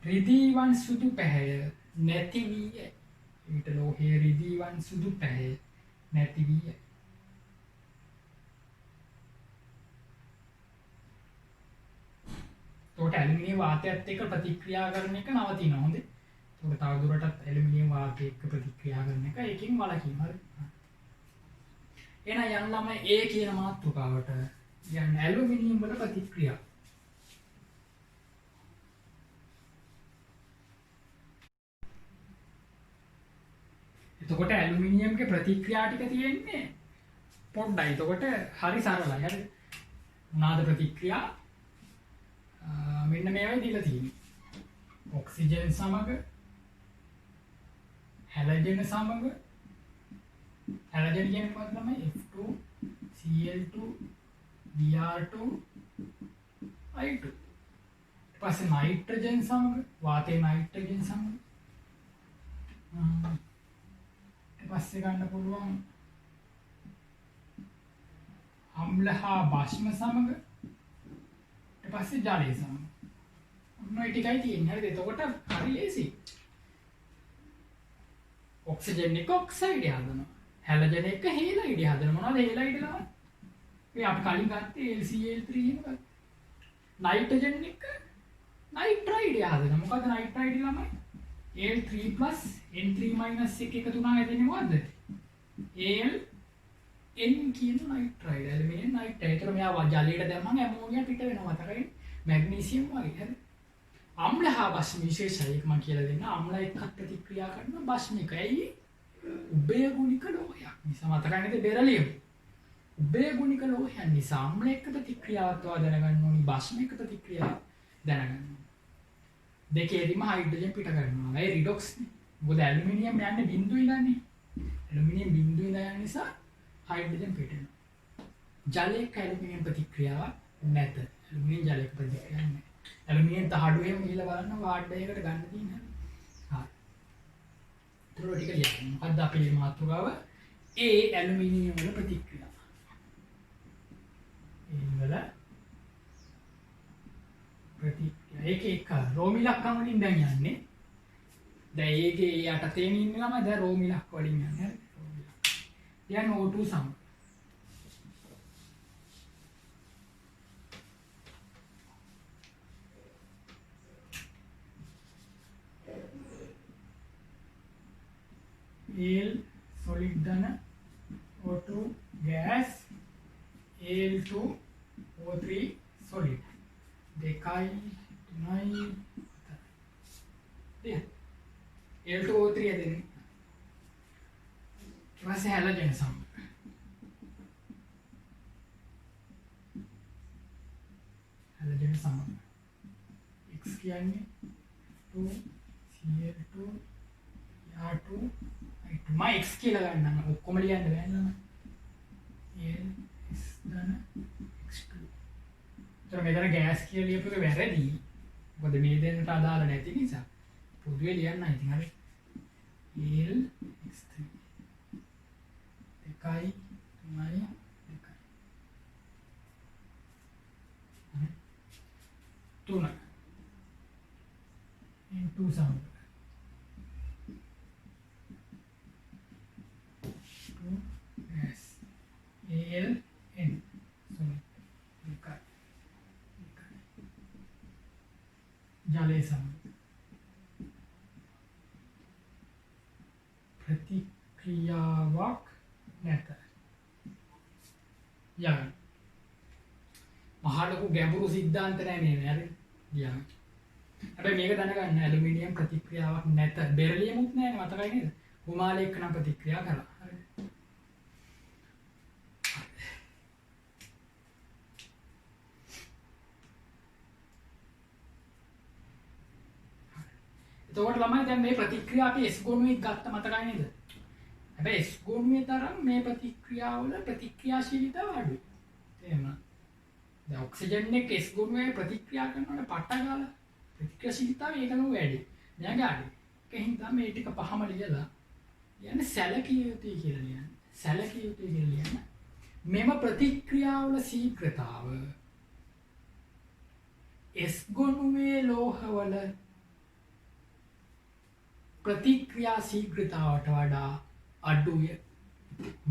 රිදීවන් සුදු පැහැය නැති වී යයි. එවිට ලෝහයේ රිදීවන් සුදු පැහැය නැති වී යයි. එතකොට ඇලුමිනියම් වාතයත් එක්ක ප්‍රතික්‍රියා කරන එක නවතිනවා. හොඳේ. එතකොට තවදුරටත් ඇලුමිනියම් වාතය එක්ක ප්‍රතික්‍රියා කරන එක ඒකෙන් වළකින්න. හරි. එහෙනම් යන්න ළමයි A කියන මාතෘකාවට යන්න ඇලුමිනියම් වල ප්‍රතික්‍රියා. එතකොට ඇලුමිනියම්ගේ ප්‍රතික්‍රියා ටික තියෙන්නේ පොඩ්ඩයි. එතකොට හරි සරලයි. හරි. මොනවාද ප්‍රතික්‍රියා? මෙන්න මේවයි දීලා තියෙන්නේ. ඔක්සිජන් සමග හැලජන් සමග හැලජන් කියන්නේ මොකක්ද තමයි? F2 Cl2 Br2 I2. ඊට පස්සේ නයිට්‍රජන් සමග වාතයේ නයිට්‍රජන් සමග ඊට පස්සේ ගන්න පුළුවන් අම්ල හා භස්ම සමග ඊට පස්සේ ජලය සමග. ඔන්න ඒ ටිකයි තියෙන්නේ. හරිද? එතකොට හරි ලේසි. ඔක්සිජන් එක ඔක්සයිඩ් හදනවා. හැලජන් එක හේලයිඩ් හදනවා. මොනවද හේලයිඩ් ලා? මේ අපි කලින් ගත්තේ LCl3 එහෙම ගත්තා. නයිට්‍රජන් එක නයිට්‍රයිඩ් හදනවා. මොකද නයිට්‍රයිඩ් ළමයි? Al3 N3 එක එකතු වුණාම එදෙන්නේ මොකද්ද? Al N කියන නයිට්‍රයිඩ්. ඇලුමිනියම් නයිට්‍රයිඩ්. ඒතර මෙයා ජලයට දැම්මම ඇමෝනියා පිට වෙනවා. මතකයි? මැග්නීසියම් වගේ. හරි. අම්ල හා භස්ම විශේෂයි. ඒක මම කියලා දෙන්න. අම්ල එක්ක ප්‍රතික්‍රියා කරන භස්මික. ඇයි? උභයගුණික ලෝහයක්. නිසා මතකයි නේද? බෙරලියම්. උභයගුණික ලෝහයන් නිසා අම්ල එක්ක ප්‍රතික්‍රියාවත් දැනගන්න ඕනි. භස්ම එක්ක ප්‍රතික්‍රියාව දැනගන්න ඕනි. දෙකේදීම හයිඩ්‍රජන් පිට කරනවා. ඒ රිඩොක්ස් නේ. මොකද ඇලුමිනියම් යන්නේ බිඳුව ඉඳන්නේ. ඇලුමිනියම් බිඳුව ඉඳ යන නිසා හයිඩ්‍රජන් පිට වෙනවා. ජලයක ඇලුමිනියම් ප්‍රතික්‍රියාවක් නැත. ඇලුමිනියම් ජලයක ප්‍රතික්‍රියාවක් නැහැ. ඇලුමිනියම් තහඩු එහෙම ගිහලා බලන්න වාඩ් එකකට ගන්න තියෙනවා. හරි. ඊට ටික ලියන්න. මොකද්ද අපේ මාතෘකාව? A ඇලුමිනියම් වල ප්‍රතික්‍රියාව. වල ප්‍රතික්‍රියා ඒක රෝමි ඉලක්කම් වලින් දැන් යන්නේ. දැන් ඒකේ යටතේ ඉන්න ළමයි දැන් රෝමි ඉලක්ක වලින් යන්නේ. හරි. රෝමි ඉලක්ක. දැන් O2 සම. Al solid ධන O2 gas Al2 O3 solid දෙකයි තුනයි හතරයි. Al2O3 දෙන්නේ. ඊට පස්සේ හැලජන් සම. හැලජන් සම. X කියන්නේ 2 Cl2 R2 I2 මම X කියලා ගන්නම්. ඔක්කොම ලියන්න බෑ නේද? ධන x2. එතකොට මෙතන ගෑස් කියලා ලියපු එක වැරදි. මොකද මේ දෙන්නට අදාළ නැති නිසා. පොදුවේ ලියන්න ඉතින් හරි. L x3 එකයි තුනයි එකයි. තුන into sum 2s L n sorry එකයි ජලයේ සම ප්‍රතික්‍රියාවක් නැත. යන්න. මහා ලොකු ගැඹුරු සිද්ධාන්ත නැහැ නේ හරි. යන්න. හැබැයි මේක දැනගන්න ඇලුමිනියම් ප්‍රතික්‍රියාවක් නැත. බෙරිලියමුත් නැහැ මතකයි නේද? කුමාලයක නම් ප්‍රතික්‍රියා කරා. හරි. එතකොට ළමයි දැන් මේ ප්‍රතික්‍රියා අපි S ගොනුවේ ගත්ත මතකයි නේද? හැබැයි S ගොනුවේ තරම් මේ ප්‍රතික්‍රියාවල ප්‍රතික්‍රියාශීලීතාව අඩුයි. තේරුණා? දැන් ඔක්සිජන් එක S ගොනුවේ ප්‍රතික්‍රියා කරනකොට පට්ට ගාලා ප්‍රතික්‍රියාශීලීතාව ඒකම වැඩි. දැන් ගාඩි. ඒකින් තමයි මේ ටික පහම ලියලා යන්නේ සැලකිය යුතුයි කියලා ලියන්නේ. සැලකිය යුතුයි කියලා ලියන්න. මෙම ප්‍රතික්‍රියාවල ශීඝ්‍රතාව S ගොනුවේ ලෝහවල ප්‍රතික්‍රියා ශීඝ්‍රතාවට වඩා අඩුය.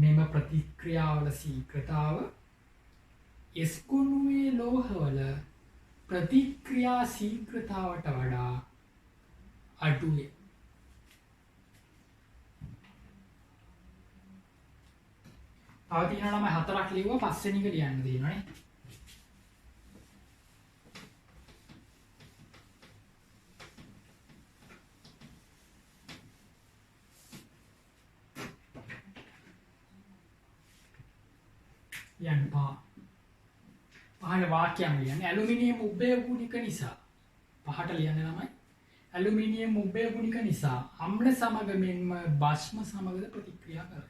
මෙම ප්‍රතික්‍රියාවල ශීඝ්‍රතාව S ගොනුවේ ලෝහවල ප්‍රතික්‍රියා ශීඝ්‍රතාවට වඩා අඩුය. තව තියෙනවා නම් හතරක් ලියුවා පස්වෙනි එක ලියන්න දෙනවනේ. යන්න පහළ වාක්‍යයක් ලියන්න. ඇලුමිනියම් උභය ගුණික නිසා පහට ලියන්න ළමයි. ඇලුමිනියම් උභය ගුණික නිසා අම්ල සමග මෙන්ම භස්ම සමගද ප්‍රතික්‍රියා කරයි.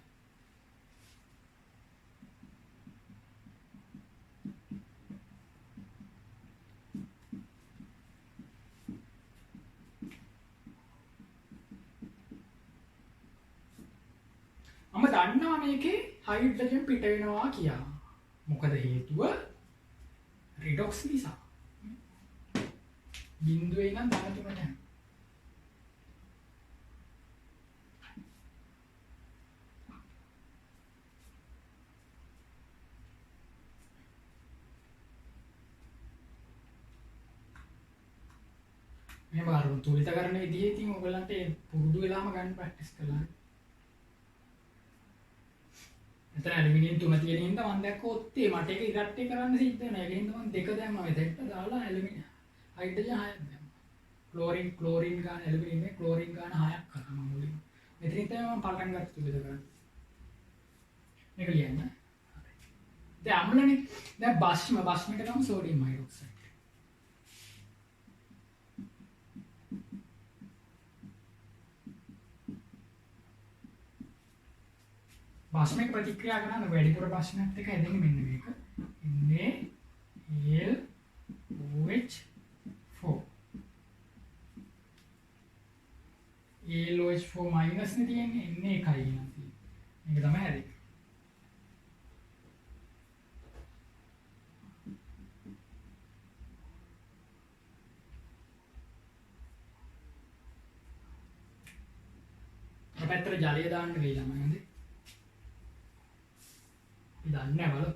මම දන්නවා මේකේ හයිඩ්‍රජන් පිට වෙනවා කියලා. මොකද හේතුව රිඩොක්ස් නිසා. බිඳුවේ ඉඳන් ධන තුනට යනවා. මේ බාරු තුලිතකරණ විදිහේ ඉතින් ඔයගලන්ට පුරුදු වෙලාම ගන්න ප්‍රැක්ටිස් කරලා. එතන ඇලුමිනියම් 3 තියෙන හින්දා මම දැක්ක ඔත්තේ මට ඒක ඉරට්ටේ කරන්න සිද්ධ වෙනවා. ඒකෙන් මම දෙක දැම්මා මෙතෙන්ට දාලා ඇලුමිනියම් හයිඩ්‍රජන් 6ක් දැම්මා. ක්ලෝරින් ගාන ඇලුමිනියම් එකේ ක්ලෝරින් ගාන 6ක් කරා මම මුලින්ම. මෙතනින් තමයි මම පටන් ගත්තේ තුලිත කරන්න. මේක ලියන්න. හරි. දැන් අම්ලනේ දැන් භස්මයට ගමු සෝඩියම් හයිඩ්‍රොක්සයිඩ්. භස්මික ප්‍රතික්‍රියා කරන වැඩිපුර භස්මයත් එක හැදෙන්නේ මෙන්න මේක. NaOH4. ALOH4 minus නේ තියෙන්නේ. Na එකයි නම් තියෙන්නේ. මේක තමයි හැදෙන්නේ. අපැත්තට ජලය දාන්න වෙයි ළමයි හොඳේ. දන්නේ නැහැ බලන්න.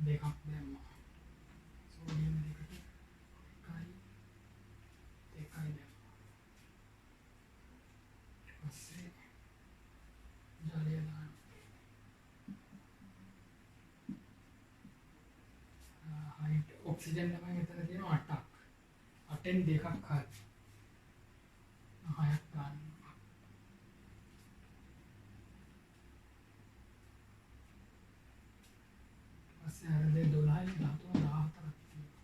දෙකක් දැම්මා. සෝඩියම් දෙකට එකයි දැම්මා. පස්සේ ජලය දාන්න. ඔක්සිජන් තමයි මෙතන තියෙනවා 8ක්. 8න් දෙකක් හරි. 6ක් ගන්න. පස්සේ අර 12යි 13 14ක් තියෙනවා.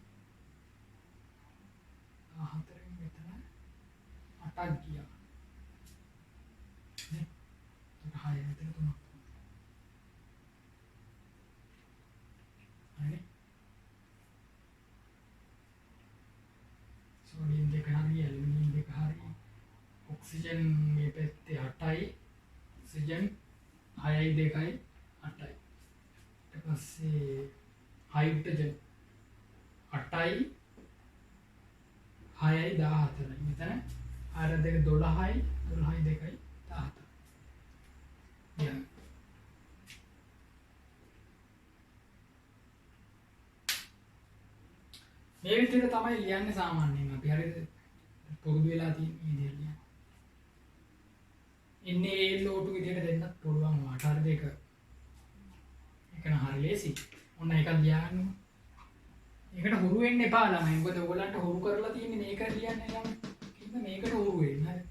ඔක්සිජන් මේ පැත්තේ 8යි ඔක්සිජන් 6යි 2යි 8යි ඊට පස්සේ හයිඩ්‍රජන් 8යි 6යි 14යි මෙතන අර දෙක 12යි 12යි 2යි 14 යන මේ විදිහට තමයි ලියන්නේ සාමාන්‍යයෙන් අපි හරියට පුරුදු වෙලා තියෙන විදිහට ලියන්න. ඉන්නේ ALO2 විදිහට දෙන්නත් පුළුවන් වාට හරි දෙක. ඒක නම් හරි ලේසි. ඔන්න එකක් ලියන්න. ඒකට හුරු වෙන්න එපා ළමයි. මොකද ඔයගොල්ලන්ට හුරු කරලා තියෙන්නේ මේක ලියන්නේ නම් කිව්ව මේකට හුරු වෙන්න. හරි.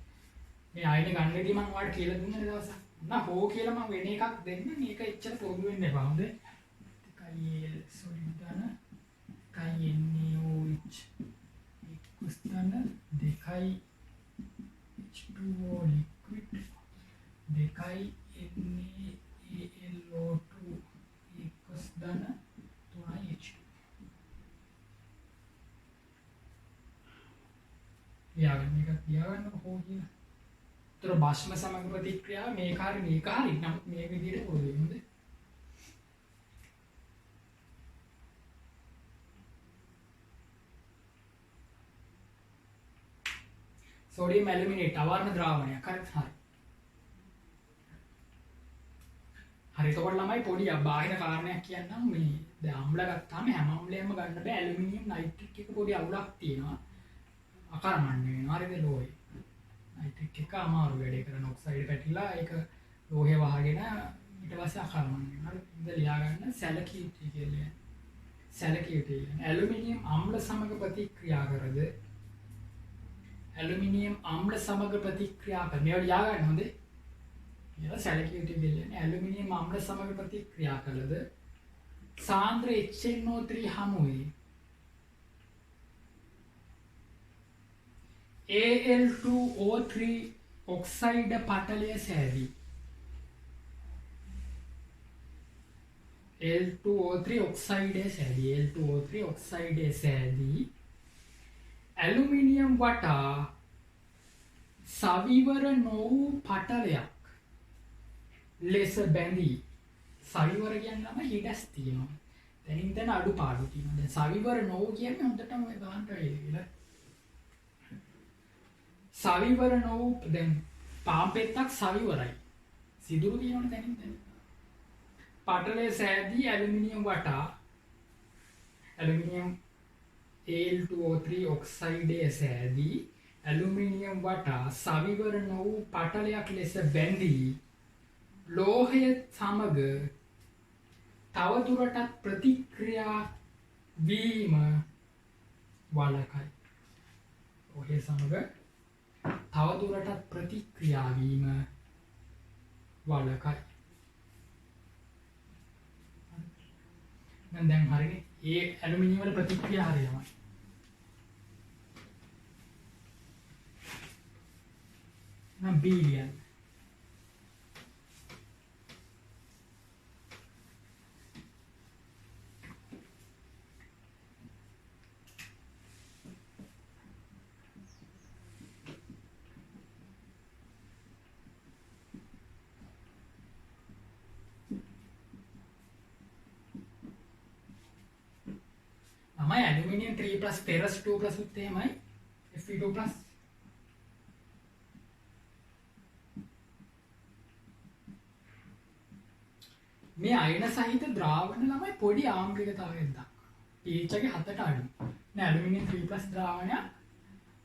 මේ ආයෙත් ගන්නදී මම ඔයාලට කියලා දුන්නා දවසක්. නෑ හෝ කියලා මම වෙන එකක් දෙන්න. මේක එච්චර පුරුදු වෙන්න එපා. හොඳ? කයිල් සොලිඩ් දාන NaOH equals ධන 2යි H2O liquid 2යි NaAlO2 equals ධන 3යි H2 ලියාගන්න කොහොමද කියලා. ඒතර භාෂ්ම සමග ප්‍රතික්‍රියාව මේක හරි නමුත් මේ විදිහට පුරුදු වෙන්න. සෝඩියම් ඇලුමිනේට් අවර්ණ ද්‍රාවණයක් හරිද? හරි එතකොට ළමයි පොඩි බාහිර කාරණයක් කියන්නම් මේ දැන් අම්ල ගත්තාම හැම අම්ලයක්ම ගන්න බෑ ඇලුමිනියම් නයිට්‍රික් එක පොඩි අවුලක් තියෙනවා අකර්මණ්‍ය වෙනවා හරිද ලෝහේ නයිට්‍රික් එක අමාරු වැඩේ කරන ඔක්සයිඩ් පැටිලා ඒක ලෝහේ වහගෙන ඊට පස්සේ අකර්මණ්‍ය වෙනවා හරි ඉතින් ලියා ගන්න සැලකියුතු කියලා සැලකියුතු ඇලුමිනියම් අම්ල සමග ප්‍රතික්‍රියා කරද ඇලුමිනියම් අම්ල සමග ප්‍රතික්‍රියා කරන මේවා ලියා ගන්න හොඳේ මේවා සැලකිය යුතු දෙන්නේ ඇලුමිනියම් අම්ල සමග ප්‍රතික්‍රියා කළද සාන්ද්‍ර HNO3 හමුවේ Al2O3 ඔක්සයිඩ පටලය සෑදී Al2O3 ඔක්සයිඩය සෑදී ඇලුමිනියම් වටා සවිවර නොවූ පටලයක් ලෙස බැඳී සවිවර කියන්නම හිඩස් තියෙනවා. දැනින් දැන අඩුපාඩු තියෙනවා. දැන් සවිවර නොවූ කියන්නේ හොඳටම ඔය ගන්න වෙයිලා. සවිවර නොවූ දැන් පාම්පෙත්තක් සවිවරයි. සිදුරු තියෙනවනේ දැනින් දැන. පටලය සෑදී ඇලුමිනියම් වටා ඇලුමිනියම් Al2O3 ඔක්සයිඩය සෑදී ඇලුමිනියම් වටා සවිවර නොවූ පටලයක් ලෙස බැඳී ලෝහය සමග තවදුරටත් ප්‍රතික්‍රියා වීම වළකයි. ලෝහය සමග තවදුරටත් ප්‍රතික්‍රියා වීම වළකයි. දැන් හරිනේ ඒ ඇලුමිනියම් වල ප්‍රතික්‍රියා හරියමයි. නම් බිලියන් තමයි ඇලුමිනියම් 3+ ferrous 2+ උත් එහෙමයි Fe2+ මේ අයන සහිත ද්‍රාවණ ළමයි පොඩි ආම්ලිකතාවයක් දක්වනවා. pH එක 7ට අඩුයි. නෑ ඇලුමිනියම් 3+ ද්‍රාවණයක්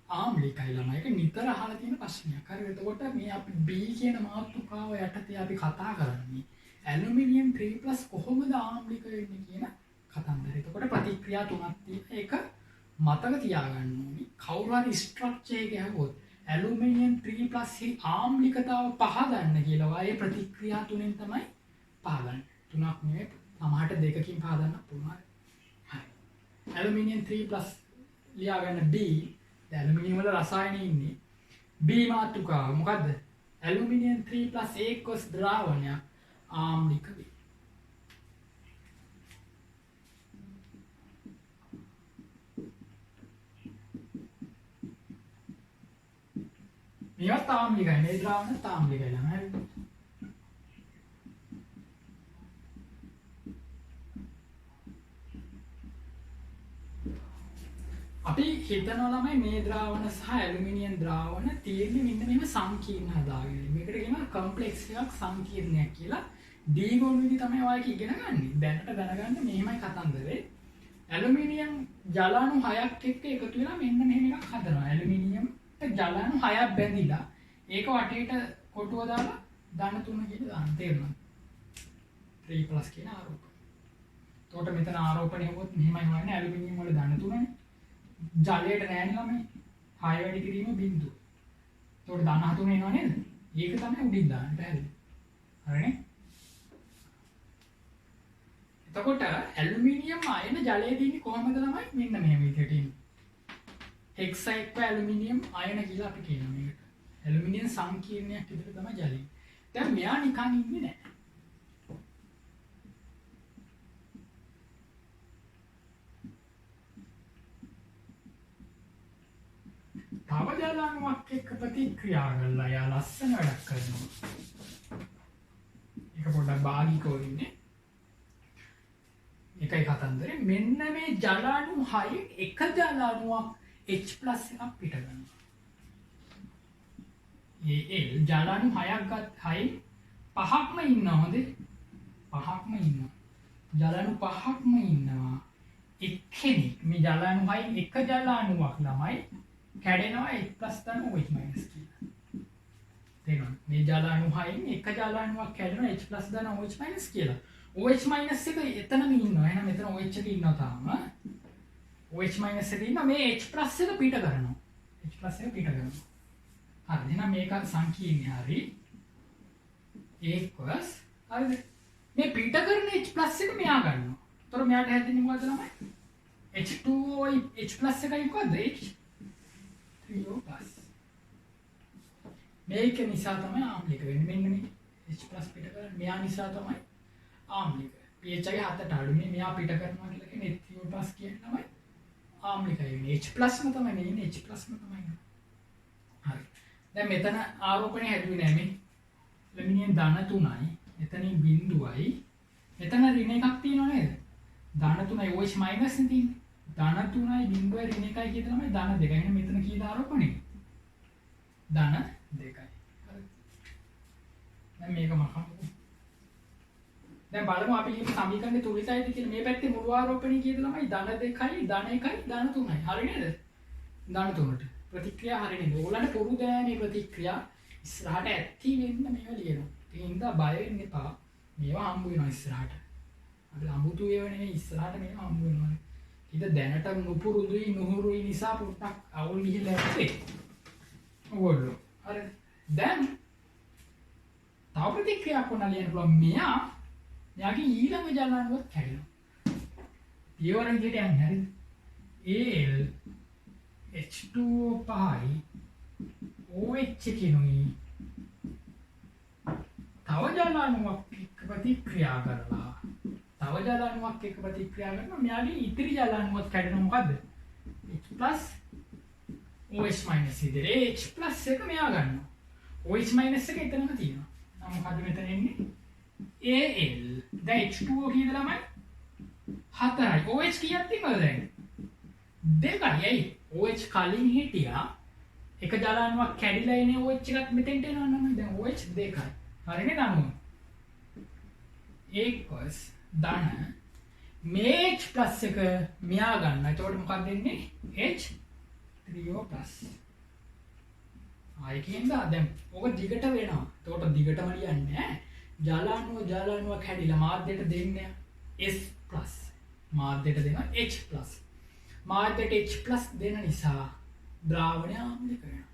ආම්ලිකයි ළමයි. ඒක නිතර අහලා තියෙන ප්‍රශ්නයක්. හරි එතකොට මේ අපි B කියන මාතෘකාව යටතේ අපි කතා කරන්නේ ඇලුමිනියම් 3+ කොහොමද ආම්ලික වෙන්නේ කියන කතන්දරය. එතකොට ප්‍රතික්‍රියා තුනක් තියෙන එක මතක තියාගන්න ඕනේ. කවුරු හරි ස්ට්‍රක්චර් එක ගහුවොත් ඇලුමිනියම් 3+ හි ආම්ලිකතාව පහදන්න කියලා ඒ ප්‍රතික්‍රියා තුනෙන් තමයි පහදන්න. තුනක් නෙවෙයි සමහරට දෙකකින් පහදන්න පුළුවන්. හරි. ඇලුමිනියම් 3+ ලියා ගන්න B. දැන් ඇලුමිනියම් වල රසායනය ඉන්නේ. B මාතෘකාව මොකද්ද? ඇලුමිනියම් 3+ ඒකස් ද්‍රාවණයක් ආම්ලික වේ. මේවා තාම්ලිකයි මේ ද්‍රාවණ තාම්ලිකයි ළමයි. හරිද? අපි හිතනවා ළමයි මේ ද්‍රාවණ සහ ඇලුමිනියම් ද්‍රාවණ තියෙන්නේ මෙන්න මෙහෙම සංකීර්ණ හදාගෙන. මේකට කියනවා කම්ප්ලෙක්ස් එකක් සංකීර්ණයක් කියලා. දී ගොනු විදි තමයි ඔයක ඉගෙන ගන්න. දැනට දැනගන්න මෙහෙමයි කතන්දරේ. ඇලුමිනියම් ජල අණු 6ක් එක්ක එකතු වෙලා මෙන්න මෙහෙම එකක් හදනවා. ඇලුමිනියම්ට ජල අණු 6ක් බැඳිලා ඒක වටේට කොටුව දාලා ධන 3 කියලා දාන්න. තේරුණාද? 3+ කියන ආරෝපණය. එතකොට මෙතන ආරෝපණය හොවොත් මෙහෙමයි හොයන්නේ ඇලුමිනියම් වල ධන 3නේ. ජලයට නෑනේ ළමයි 6 වැඩි කිරීම බිඳුව. එතකොට ධන 3 එනවා නේද? ඒක තමයි උඩින් දාන්න බැහැ. හරිනේ? එතකොට ඇලුමිනියම් අයන ජලයේ තියෙන්නේ කොහමද ළමයි? මෙන්න මේ විදිහට ඉන්නේ. හෙක්සයිඩ් ඇලුමිනියම් අයන කියලා අපි කියනවා මේකට. ඇලුමිනියම් සංකීර්ණයක් විදිහට තමයි ජලය. දැන් මෙයා නිකන් ඉන්නේ නෑ. තව ජල අණුවක් එක්ක ප්‍රතික්‍රියා කරලා යා ලස්සන වැඩක් කරනවා. ඒක පොඩ්ඩක් භාගිකව ඉන්නේ. එකයි කතන්දරේ. මෙන්න මේ ජල අණු 6 එක ජල අණුවක් H+ එකක් පිට ගන්නවා. ජල අණු 6ක් ගත් 6 5ක්ම ඉන්නවද? 5ක්ම ඉන්නවා. ජල අණු 5ක්ම ඉන්නවා. එක්කෙනෙක් මේ ජල අණු 6 එක ජල අණුවක් ළමයි කැඩෙනවා H+ ධන OH- කියලා. තේරුණාද? මේ ජල අණු 6න් එක ජල අණුවක් කැඩෙනවා H+ ධන OH- කියලා. OH- එක එතනම ඉන්නවා. එහෙනම් මෙතන OH එක ඉන්නවා තාම. OH- එක ඉන්නවා. මේ H+ එක පිට කරනවා. H+ එක පිට කරනවා. හරි. එහෙනම් මේක සංකීර්ණයි හරි. ඒකස් හරිද? මේ පිට කරන H+ එක මෙයා ගන්නවා. ඒතර මෙයාට හැදෙන්නේ මොකද ළමයි? H2O H+ එකයි මොකද්ද? H3O+. මේක නිසා තමයි ආම්ලික වෙන්නේ. මෙන්න මේ H+ පිට කරන්නේ මෙයා නිසා තමයි ආම්ලික. pH එක 7ට අඩුනේ මෙයා පිට කරනවා කියලා කියන්නේ H3O+ කියන්නේ තමයි ආම්ලිකයි වෙන්නේ. H+ ම තමයි මේ ඉන්නේ. H+ ම තමයි ඉන්නේ. හරි. දැන් මෙතන ආරෝපණය හැදුවේ නෑ මේ. ඇලුමිනියම් ධන 3යි. එතනින් බිඳුවයි. මෙතන ඍණ එකක් තියෙනව නේද? ධන 3යි OH- නේ තියෙන්නේ. ධන 3යි බිඳුවයි ඍණ එකයි කියන තමයි ධන 2යි. එහෙනම් මෙතන කීයද ආරෝපණය? ධන 2යි. හරි. දැන් මේක මහමු. දැන් බලමු අපි මේ සමීකරණේ තුලිතයිද කියලා. මේ පැත්තේ මුළු ආරෝපණය කීයද ළමයි? ධන 2යි, ධන 1යි, ධන 3යි. හරි නේද? ධන 3ට. ප්‍රතික්‍රියා හරි නේද? ඕගොල්ලන්ට පුරුදු මේ ප්‍රතික්‍රියා ඉස්සරහට ඇත්ති වෙන්න මේවා ලියනවා. ඒ හින්දා බය වෙන්න එපා. මේවා හම්බ වෙනවා ඉස්සරහට. අපි අමුතු ඒවා නෙමෙයි ඉස්සරහට මේවා හම්බ වෙනවා. ඉත දැනට නුපුරුදුයි නුහුරුයි නිසා පොඩ්ඩක් අවුල් ගිහිල්ලා ඇත්තේ. ඕගොල්ලෝ. හරි. දැන් තව ප්‍රතික්‍රියාවක් වුණා ලියන්න පුළුවන්. මෙයාගේ ඊළඟ ජල අණුවත් කැඩෙනවා. පියවර විදිහට යන්නේ හරිද? Al H2O5 OH කිනුයි තව ජල අණුවක් එක්ක ප්‍රතික්‍රියා කරලා මෙයාගේ ඉතිරි ජල අණුවත් කැඩෙනවා මොකද්ද? H+ OH- ඉදිරියේ H+ එක මෙයා ගන්නවා. OH- එක එතනම තියෙනවා. මොකද්ද මෙතන එන්නේ? Al. දැන් H2O කීයද ළමයි? 4යි. OH කීයක් තියෙනවද දැන්? 2යි. ඇයි? OH කලින් හිටියා. එක ජල අණුවක් කැඩිලා එනේ OH එකත් මෙතෙන්ට එනවා නේද? දැන් OH 2යි. හරිනේ අණුව. ඒකස් ධන මේ H+ එක මෙයා ගන්න. එතකොට මොකක්ද වෙන්නේ? H3O+. ආයි කියනවා දැන් ඕක දිගට වෙනවා. එතකොට දිගටම ලියන්නේ ඈ. ජල අණුව කැඩිලා මාධ්‍යයට දෙන්නේ S+. මාධ්‍යයට දෙනවා H+. මාධ්‍යයට H+ දෙන නිසා ද්‍රාවණය ආම්ලික වෙනවා.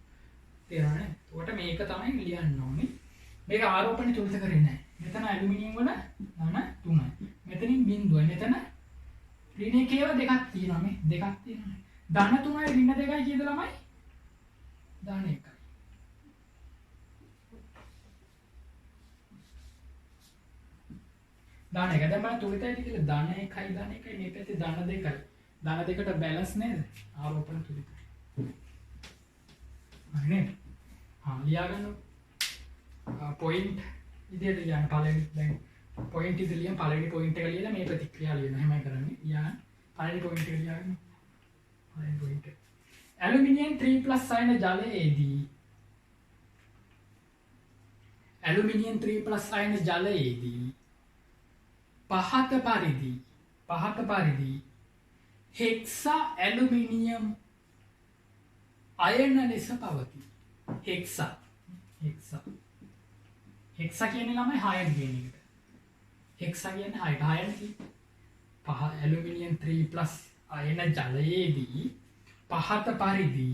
තේරුණානේ? එතකොට මේක තමයි ලියන්න ඕනේ. මේක ආරෝපණය තුලිත කරන්නේ නැහැ. මෙතන ඇලුමිනියම් වල ධන 3යි. මෙතනින් බිඳුවයි. මෙතන ඍණ එකේව දෙකක් තියෙනවා මේ. දෙකක් තියෙනවා. ධන 3යි ඍණ 2යි කීයද ළමයි? ධන 1යි. ධන 1. දැන් බලන්න තුලිතයිද කියලා ධන 1යි මේ පැත්තේ ධන 2යි. ධන 2ට බැලන්ස් නේද? ආරෝපණ තුලිතයි. හරි නේද? लिया गන්න පොයින්ට් විදියට ලියන්න පළවෙනි දැන් පොයින්ට් ඉදිරිය ලියන්න පළවෙනි පොයින්ට් එක ලියලා මේ ප්‍රතික්‍රියාව ලියන්න. එහෙමයි කරන්නේ. ලියන්න පළවෙනි පොයින්ට් එක ලියන්න. පළවෙනි පොයින්ට් එක. ඇලුමිනියම් 3+ අයන ජලයේදී ඇලුමිනියම් 3+ අයන ජලයේදී පහත පරිදි හෙක්සා ඇලුමිනියම් අයන ලෙස පවතී. හෙක්සා කියන්නේ ළමයි හයන් කියන එකට. හෙක්සා කියන්නේ හයට පහ ඇලුමිනියම් 3+ අයන ජලයේදී පහත පරිදි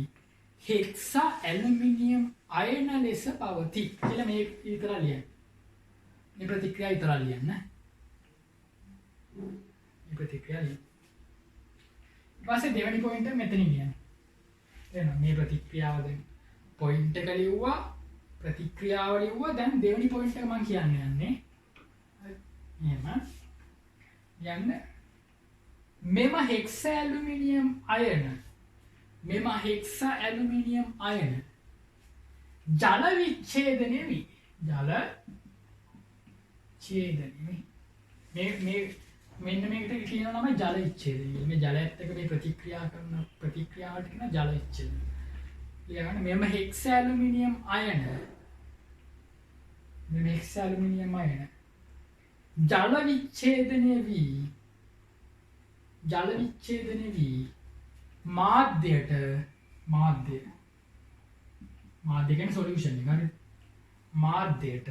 හෙක්සා ඇලුමිනියම් අයන ලෙස පවතී කියලා මේ විතර ලියන්න. මේ ප්‍රතික්‍රියාව විතර ලියන්න. මේ ප්‍රතික්‍රියාව ලියන්න. ඊට පස්සේ දෙවෙනි පොයින්ට් එක මෙතනින් ලියන්න. එහෙනම් මේ ප්‍රතික්‍රියාව දැන් පොයින්ට් එක ලිව්වා ප්‍රතික්‍රියාව ලිව්වා දැන් දෙවෙනි පොයින්ට් එක මම කියන්න යන්නේ. එහෙම යන්න මෙම හෙක්සා ඇලුමිනියම් අයන ජල විච්ඡේදනය වී මෙන්න මේකට කියනවා තමයි ජල විච්ඡේදනය. මේ ජලයත් එක්ක මේ ප්‍රතික්‍රියා කරන ප්‍රතික්‍රියාවට කියන ජල විච්ඡේදනය. ඊළඟට මෙම හෙක්සා ඇලුමිනියම් අයන ජල විච්ඡේදනය වී මාධ්‍ය කියන්නේ සොලියුෂන් එක හරි. මාධ්‍යයට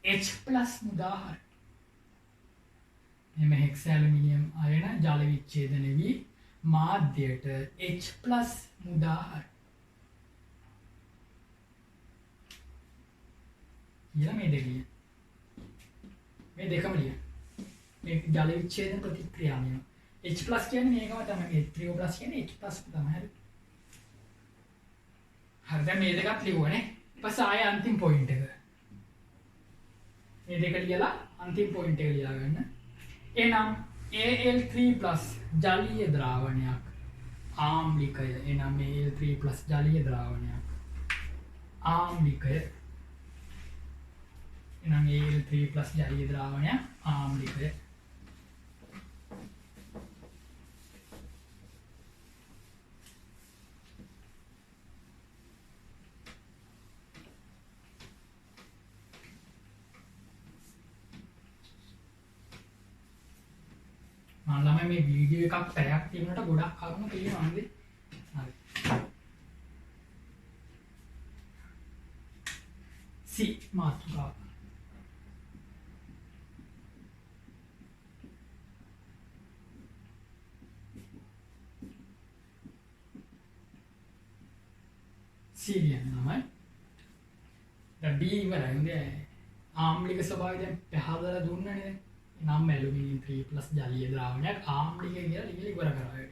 H+ මුදා හරි. මෙම හෙක්සා ඇලුමිනියම් අයන ජල විච්ඡේදනය වී මාධ්‍යයට H+ මුදා හරි. ඊළඟ මේ දෙකිය. මේ දෙකම ලියන්න. මේ ජල විච්ඡේදන ප්‍රතික්‍රියාව නේ. H+ කියන්නේ මේකම තමයි. H3O+ කියන්නේ H+ තමයි. හරි. හරි දැන් මේ දෙකත් ලියුවනේ. ඊට පස්සේ ආයෙ අන්තිම පොයින්ට් එක. මේ දෙක ලියලා අන්තිම පොයින්ට් එක ලියා ගන්න. එනම් Al3+ ජලීය ද්‍රාවණයක් ආම්ලිකය. එනම් Al3+ ජලීය ද්‍රාවණයක් ආම්ලිකය. එනම් Al3+ ජලීය ද්‍රාවණයක් ආම්ලිකය. මම ළමයි මේ වීඩියෝ එකක් පැයක් තියෙනකොට ගොඩක් කරුණු තියෙනවා නේද? හරි. මාතෘකාව. කියන්නේ තමයි. දැන් B ඉවරයි. ආම්ලික ස්වභාවය දැන් පහදලා දුන්නනේ දැන්. නම් ඇලුමිනියම් 3+ ජලීය ද්‍රාවණයක් ආම්ලික කියලා ලියලා ඉවර කරා.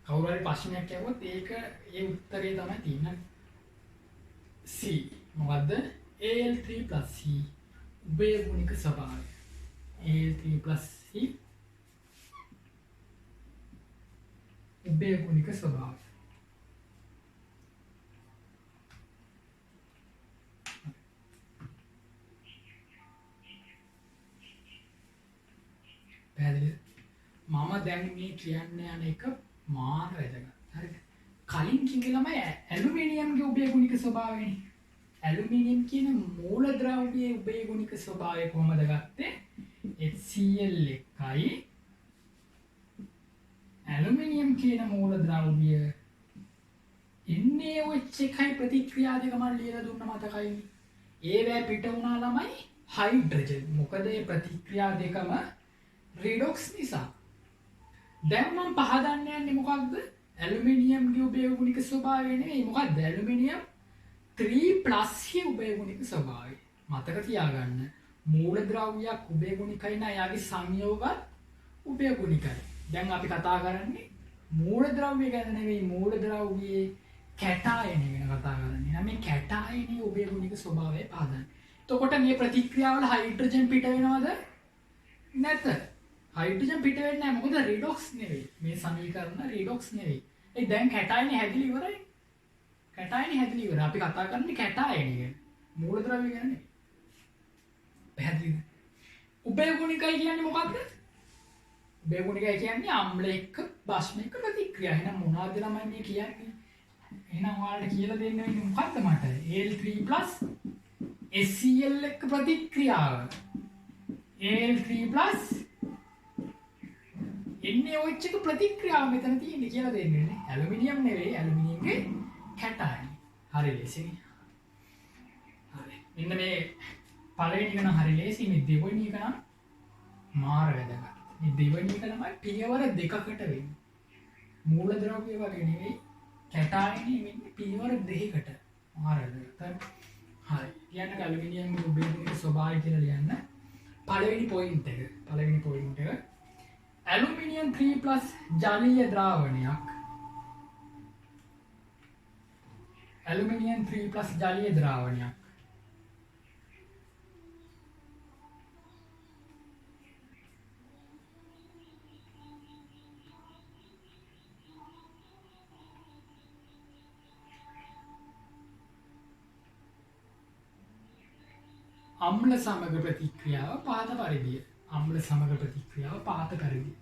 කවුරු හරි ප්‍රශ්නයක් අහුවොත් ඒක ඒ උත්තරේ තමයි තියෙන්නේ. C මොකද්ද? Al3+ C උභයගුණික ස්වභාවය. Al3+ C උභයගුණික ස්වභාවය. මම දැන් මේ කියන්න යන එක මාර වැදගත්. හරිද? කලින් කිව්වේ ළමයි ඇලුමිනියම්ගේ උභයගුණික ස්වභාවයනේ. ඇලුමිනියම් කියන මූලද්‍රව්‍යයේ උභයගුණික ස්වභාවය කොහොමද ගත්තේ? HCl එකයි ඇලුමිනියම් කියන මූලද්‍රව්‍ය NaOH එකයි ප්‍රතික්‍රියා දෙක මම ලියලා දුන්න මතකයිනේ. ඒවැ පිට වුණා ළමයි හයිඩ්‍රජන්. මොකද මේ ප්‍රතික්‍රියා දෙකම රිඩොක්ස් නිසා. දැන් මම පහදන්න යන්නේ මොකක්ද? ඇලුමිනියම්ගේ උභයගුණික ස්වභාවය නෙවෙයි. මොකක්ද? ඇලුමිනියම් 3+ හි උභයගුණික ස්වභාවය. මතක තියාගන්න. මූලද්‍රව්‍යයක් උභයගුණිකයි නම් එයාගේ සංයෝගත් උභයගුණිකයි. දැන් අපි කතා කරන්නේ මූලද්‍රව්‍ය ගැන නෙවෙයි. මූලද්‍රව්‍යයේ කැටායන ගැන කතා කරන්නේ. නම් මේ කැටායනේ උභයගුණික ස්වභාවය පහදන්නේ. එතකොට මේ ප්‍රතික්‍රියාවල හයිඩ්‍රජන් පිට වෙනවද? නැත. හයිඩ්‍රජන් පිට වෙන්නේ නැහැ. මොකද රිඩොක්ස් නෙවෙයි. මේ සමීකරණ රිඩොක්ස් නෙවෙයි. ඒ දැන් කැටායනේ හැදිලා ඉවරයි. කැටායනේ හැදෙන ඉවර. අපි කතා කරන්නේ කැටායනේ ගැන. මූලද්‍රව්‍ය ගැන නෙවෙයි. පැහැදිලිද? උභයගුණිකයි කියන්නේ මොකක්ද? උභයගුණිකයි කියන්නේ අම්ල එක්ක බස්ම එක්ක ප්‍රතික්‍රියා. එහෙනම් මොනවද ළමයි මේ කියන්නේ? එහෙනම් ඔයාලට කියලා දෙන්න වෙන්නේ මොකක්ද මට? Al3+ HCl එක්ක ප්‍රතික්‍රියාව. Al3+ NaOH එක ප්‍රතික්‍රියාව මෙතන තියෙන්නේ කියලා දෙන්නේ නේ. ඇලුමිනියම් නෙවෙයි, ඇලුමිනියම්ගේ කැටායන. හරි ලේසිනේ. හරි. මෙන්න මේ පළවෙනි එක නම් හරි ලේසි. මේ දෙවෙනි එක නම් මාර වැදගත්. මේ දෙවෙනි එක තමයි පියවර දෙකකට වෙන්නේ. මූලද්‍රව්‍ය වගේ නෙවෙයි. කැටායනේ වෙන්නේ පියවර දෙකකට. මාර වැදගත්. හරි. කියන්න ඇලුමිනියම් උභයගුණික ස්වභාවය කියලා ලියන්න. පළවෙනි පොයින්ට් එක. ඇලුමිනියම් 3+ ජලීය ද්‍රාවණයක්. ඇලුමිනියම් 3+ ජලීය ද්‍රාවණයක්. අම්ල සමග ප්‍රතික්‍රියාව පහත පරිදිය. අම්ල සමග ප්‍රතික්‍රියාව පහත පරිදිය.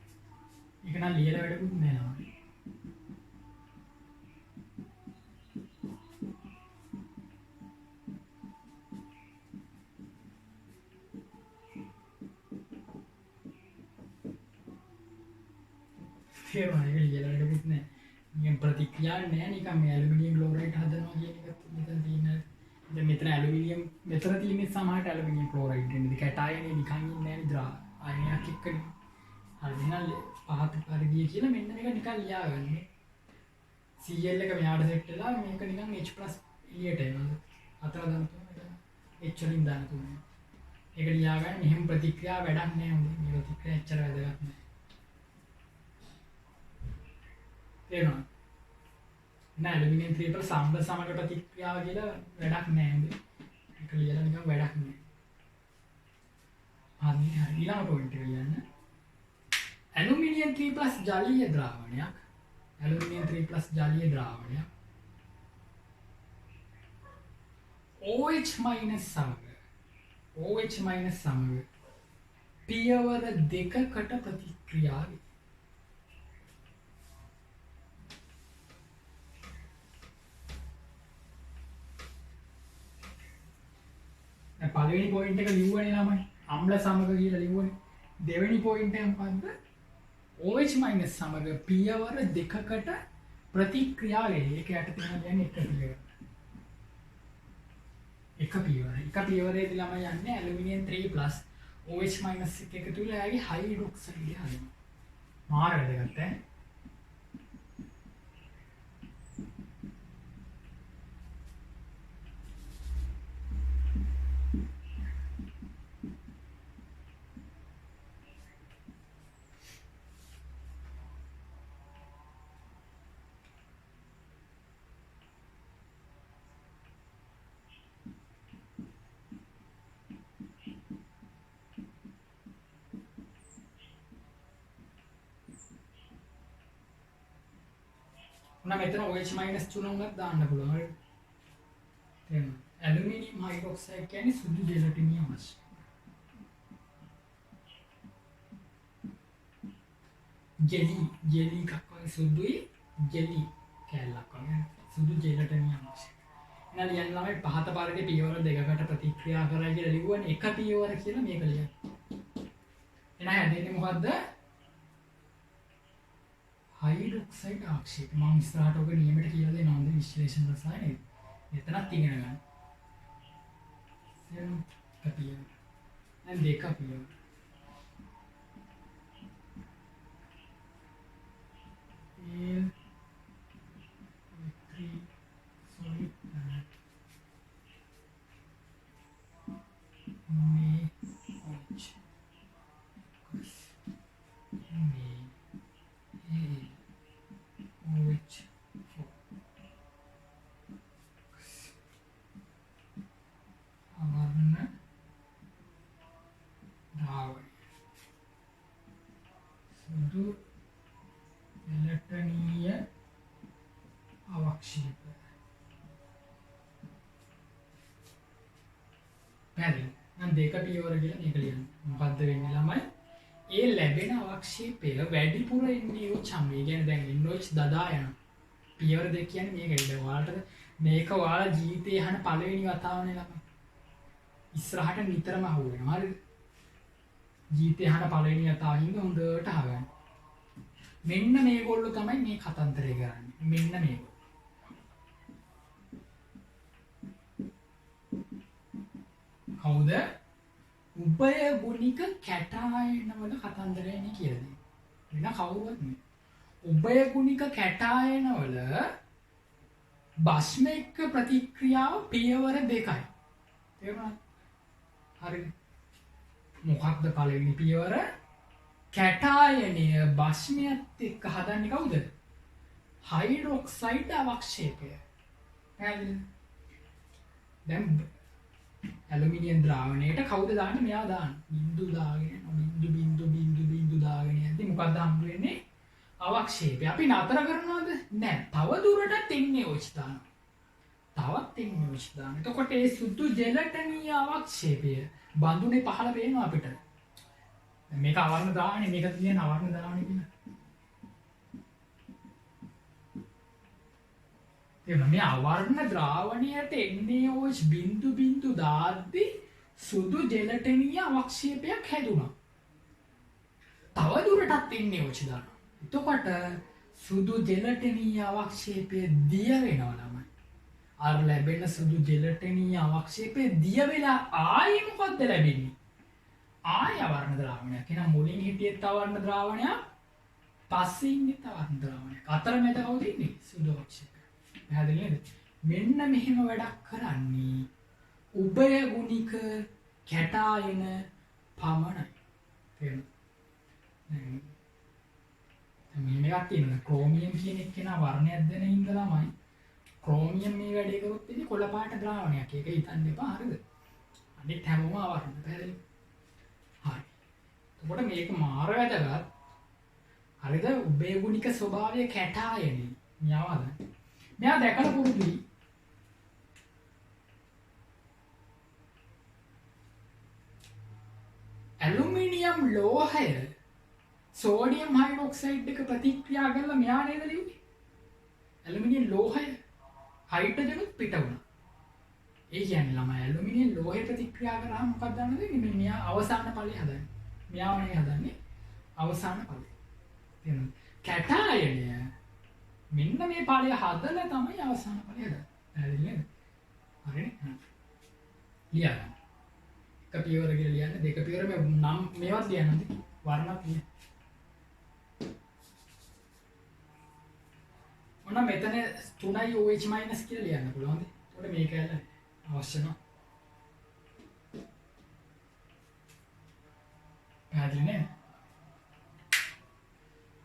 ඒක නම් ලියලා වැඩකුත් නෑ නම. තේරුණා? ඒක ලියලා වැඩකුත් නෑ. නිකන් ප්‍රතික්‍රියාවක් නෑ නිකන් මේ ඇලුමිනියම් ක්ලෝරයිඩ් හදනවා කියන එක මෙතන තියෙන. දැන් මෙතන ඇලුමිනියම් මෙතන තියෙන්නේ සමහරට ඇලුමිනියම් ක්ලෝරයිඩ් කියන්නේ කැටායනේ නිකන් ඉන්නේ නෑ අයනයක් එක්කනේ. හරි එහෙනම් පහත පරිදිය කියලා මෙන්න මේක නිකන් ලියාගන්න. Cl එක මෙහාට සෙට් වෙලා මේක නිකන් H+ එළියට එනවා. අතර දාන්න තුන H වලින් දාන්න තුන. ඒක ලියාගන්න. මෙහෙම ප්‍රතික්‍රියා වැඩක් නෑ උඹ. මේ ප්‍රතික්‍රියා එච්චර වැදගත් නෑ. තේරුණා? නෑ ඇලුමිනියම් 3+ සම්බ සමග ප්‍රතික්‍රියාව කියලා වැඩක් නෑ උඹ. ඒක ලියලා නිකන් වැඩක් නෑ. හරි ඊළඟ පොයින්ට් එක ලියන්න. ඇලුමිනියම් 3+ ජලීය ද්‍රාවණයක්. ඇලුමිනියම් 3+ ජලීය ද්‍රාවණයක්. OH- සමග පියවර දෙකකට ප්‍රතික්‍රියා වේ. දැන් පළවෙනි පොයින්ට් එක ලිව්වනේ ළමයි. අම්ල සමග කියලා ලිව්වනේ. දෙවෙනි පොයින්ට් එක මොකද්ද? OH- සමග පියවර දෙකකට ප්‍රතික්‍රියා වේ. ඒක යට තියෙන කියන්නේ එක පියවර. එක පියවරේදී ළමයි යන්නේ ඇලුමිනියම් 3+ OH- එක එකතු වෙලා එයාගේ හයිඩ්‍රොක්සයිඩ් හදනවා. මාර වැදගත් ඈ. උනා මෙතන OH- තුනක් දාන්න පුළුවන්. හරි. තේරුණා? ඇලුමිනියම් හයිඩ්‍රොක්සයිඩ් කියන්නේ සුදු ජෙලටිනි අංශ. ජෙලි එකක් වගේ සුදුයි ජෙලි කැලලක් වගේ සුදු ජෙලටිනි අංශ. එහෙනම් ලියන්න ළමයි පහත පාරේ පියවර දෙකකට ප්‍රතික්‍රියා කරලා කියලා ලිව්වනේ එක පියවර කියලා මේක ලියන්න. එහෙනම් හැදෙන්නේ මොකද්ද? හයිඩ්‍රොක්සයිඩ් ආක්සයිඩ්. මම ඉස්සරහට ඔක නියමයට කියලා දෙනවා හොඳ විශ්ලේෂණ රසායනයේ. එතනත් ඉගෙන ගන්න. සෙල් කපිය. දැන් දෙක පියවර. එලෙක්ට්‍රනීය අවක්ෂේප දෙක පියවර කියලා මේක ලියන්න. මොකද්ද වෙන්නේ ළමයි? ඒ ලැබෙන අවක්ෂේපය වැඩිපුර එන්නේ ඔච්චම්. ඒ කියන්නේ දැන් NOH දදා යන පියවර දෙක කියන්නේ මේක. ඉතින් ඔයාලට මේක ඔයාලා ජීවිතේ අහන පළවෙනි වතාවනේ ළමයි. ඉස්සරහට නිතරම අහුවෙනවා. හරිද? ජීවිතේ අහන පළවෙනි වතාවින්ද හොඳට අහගන්න. මෙන්න මේගොල්ලෝ තමයි මේ කතන්දරය කරන්නේ. මෙන්න මේගොල්ලෝ. කවුද? උභය ගුණික කැටායන වල කතන්දරයනේ කියලා දෙන්නේ. වෙන කවුරුවත් නෙමෙයි. උභය ගුණික කැටායන වල භස්ම එක්ක ප්‍රතික්‍රියාව පියවර දෙකයි. තේරුණාද? හරිද? මොකක්ද පළවෙනි පියවර? කැටායනය භස්මයත් එක්ක හදන්නේ කවුද? හයිඩ්‍රොක්සයිඩ් අවක්ෂේපය. පැහැදිලිද? දැන් ඇලුමිනියම් ද්‍රාවණයට කවුද දාන්නේ? මෙයා දාන්නේ. බින්දු දාගෙන බින්දු දාගෙන යද්දි මොකක්ද හම්බ වෙන්නේ? අවක්ෂේපය. අපි නතර කරනවද? නෑ. තව දුරටත් එන්නේ ඔච්ච දානවා. තවත් එන්නේ ඔච්ච දානවා. එතකොට ඒ සුදු ජෙලටනීය අවක්ෂේපය බඳුනේ පහළ පේනවා අපිට. මේක අවර්ණ දාන්නේ, මේක කියන අවර්ණ දාන්නේ කියන. එනවා මේ අවර්ණ ද්‍රාවණයට එන්නේ ඔච්ච බින්දු දාද්දි සුදු ජෙලටනීය අවක්ෂේපයක් හැදුනා. තව දුරටත් එන්නේ ඔච්ච දානවා. එතකොට සුදු ජෙලටනීය අවක්ෂේපය දිය වෙනවා ළමයි. අර ලැබෙන සුදු ජෙලටනීය අවක්ෂේපය දිය වෙලා ආයි මොකද්ද ලැබෙන්නේ? ආයි අවර්ණ ද්‍රාවණයක්. එහෙනම් මුලින් හිටියෙත් අවර්ණ ද්‍රාවණයක්, පස්සේ ඉන්නෙත් අවර්ණ ද්‍රාවණයක්. අතරමැද කවුද ඉන්නේ? සුදු අවක්ෂේපය. පැහැදිලි නේද? මෙන්න මෙහෙම වැඩක් කරන්නේ උභය ගුණික කැටායන පමණයි. තේරුණාද? මේකක් තියෙනවා. ක්‍රෝමියම් කියන එක්කෙනා වර්ණයක් දෙන ඉඳලාමයි ක්‍රෝමියම් මේ වැඩේ කරොත් ඉතින් කොළ පාට ද්‍රාවණයක්. ඒක හිතන්න එපා. හරිද? අනිත් හැමෝම අවර්ණ. පැහැදිලි? හරි. එතකොට මේක මාර වැදගත්. හරිද? උභය ගුණික ස්වභාවය කැටායනේ. මෙයාවද? මෙයා දැකලා පුරුදුයි. ඇලුමිනියම් ලෝහය සෝඩියම් හයිඩ්‍රොක්සයිඩ් එක ප්‍රතික්‍රියා කරලා මෙයා නේද ලිව්වේ? ඇලුමිනියම් ලෝහය හයිඩ්‍රජනුත් පිට වුණා. ඒ කියන්නේ ළමයි ඇලුමිනියම් ලෝහය ප්‍රතික්‍රියා කරාම මොකක්ද දන්නවද? මෙයා අවසාන ඵලය හදන්නේ. මෙයාවනේ හදන්නේ අවසාන ඵලය. තේරුණාද? කැටායනය මෙන්න මේ ඵලය හදලා තමයි අවසාන ඵලය හදන්නේ. පැහැදිලි නේද? හරිනේ? ලියන්න. එක පියවර කියලා ලියන්න. දෙක පියවර මේ නම් මේවත් ලියන්නද? වර්ණත් ලියන්න. මොන මෙතන 3යි OH- කියලා ලියන්න පුළුවන්ද? එතකොට මේක ඇල්ල අවශ්‍ය නැහැ. පැහැදිලි නේද?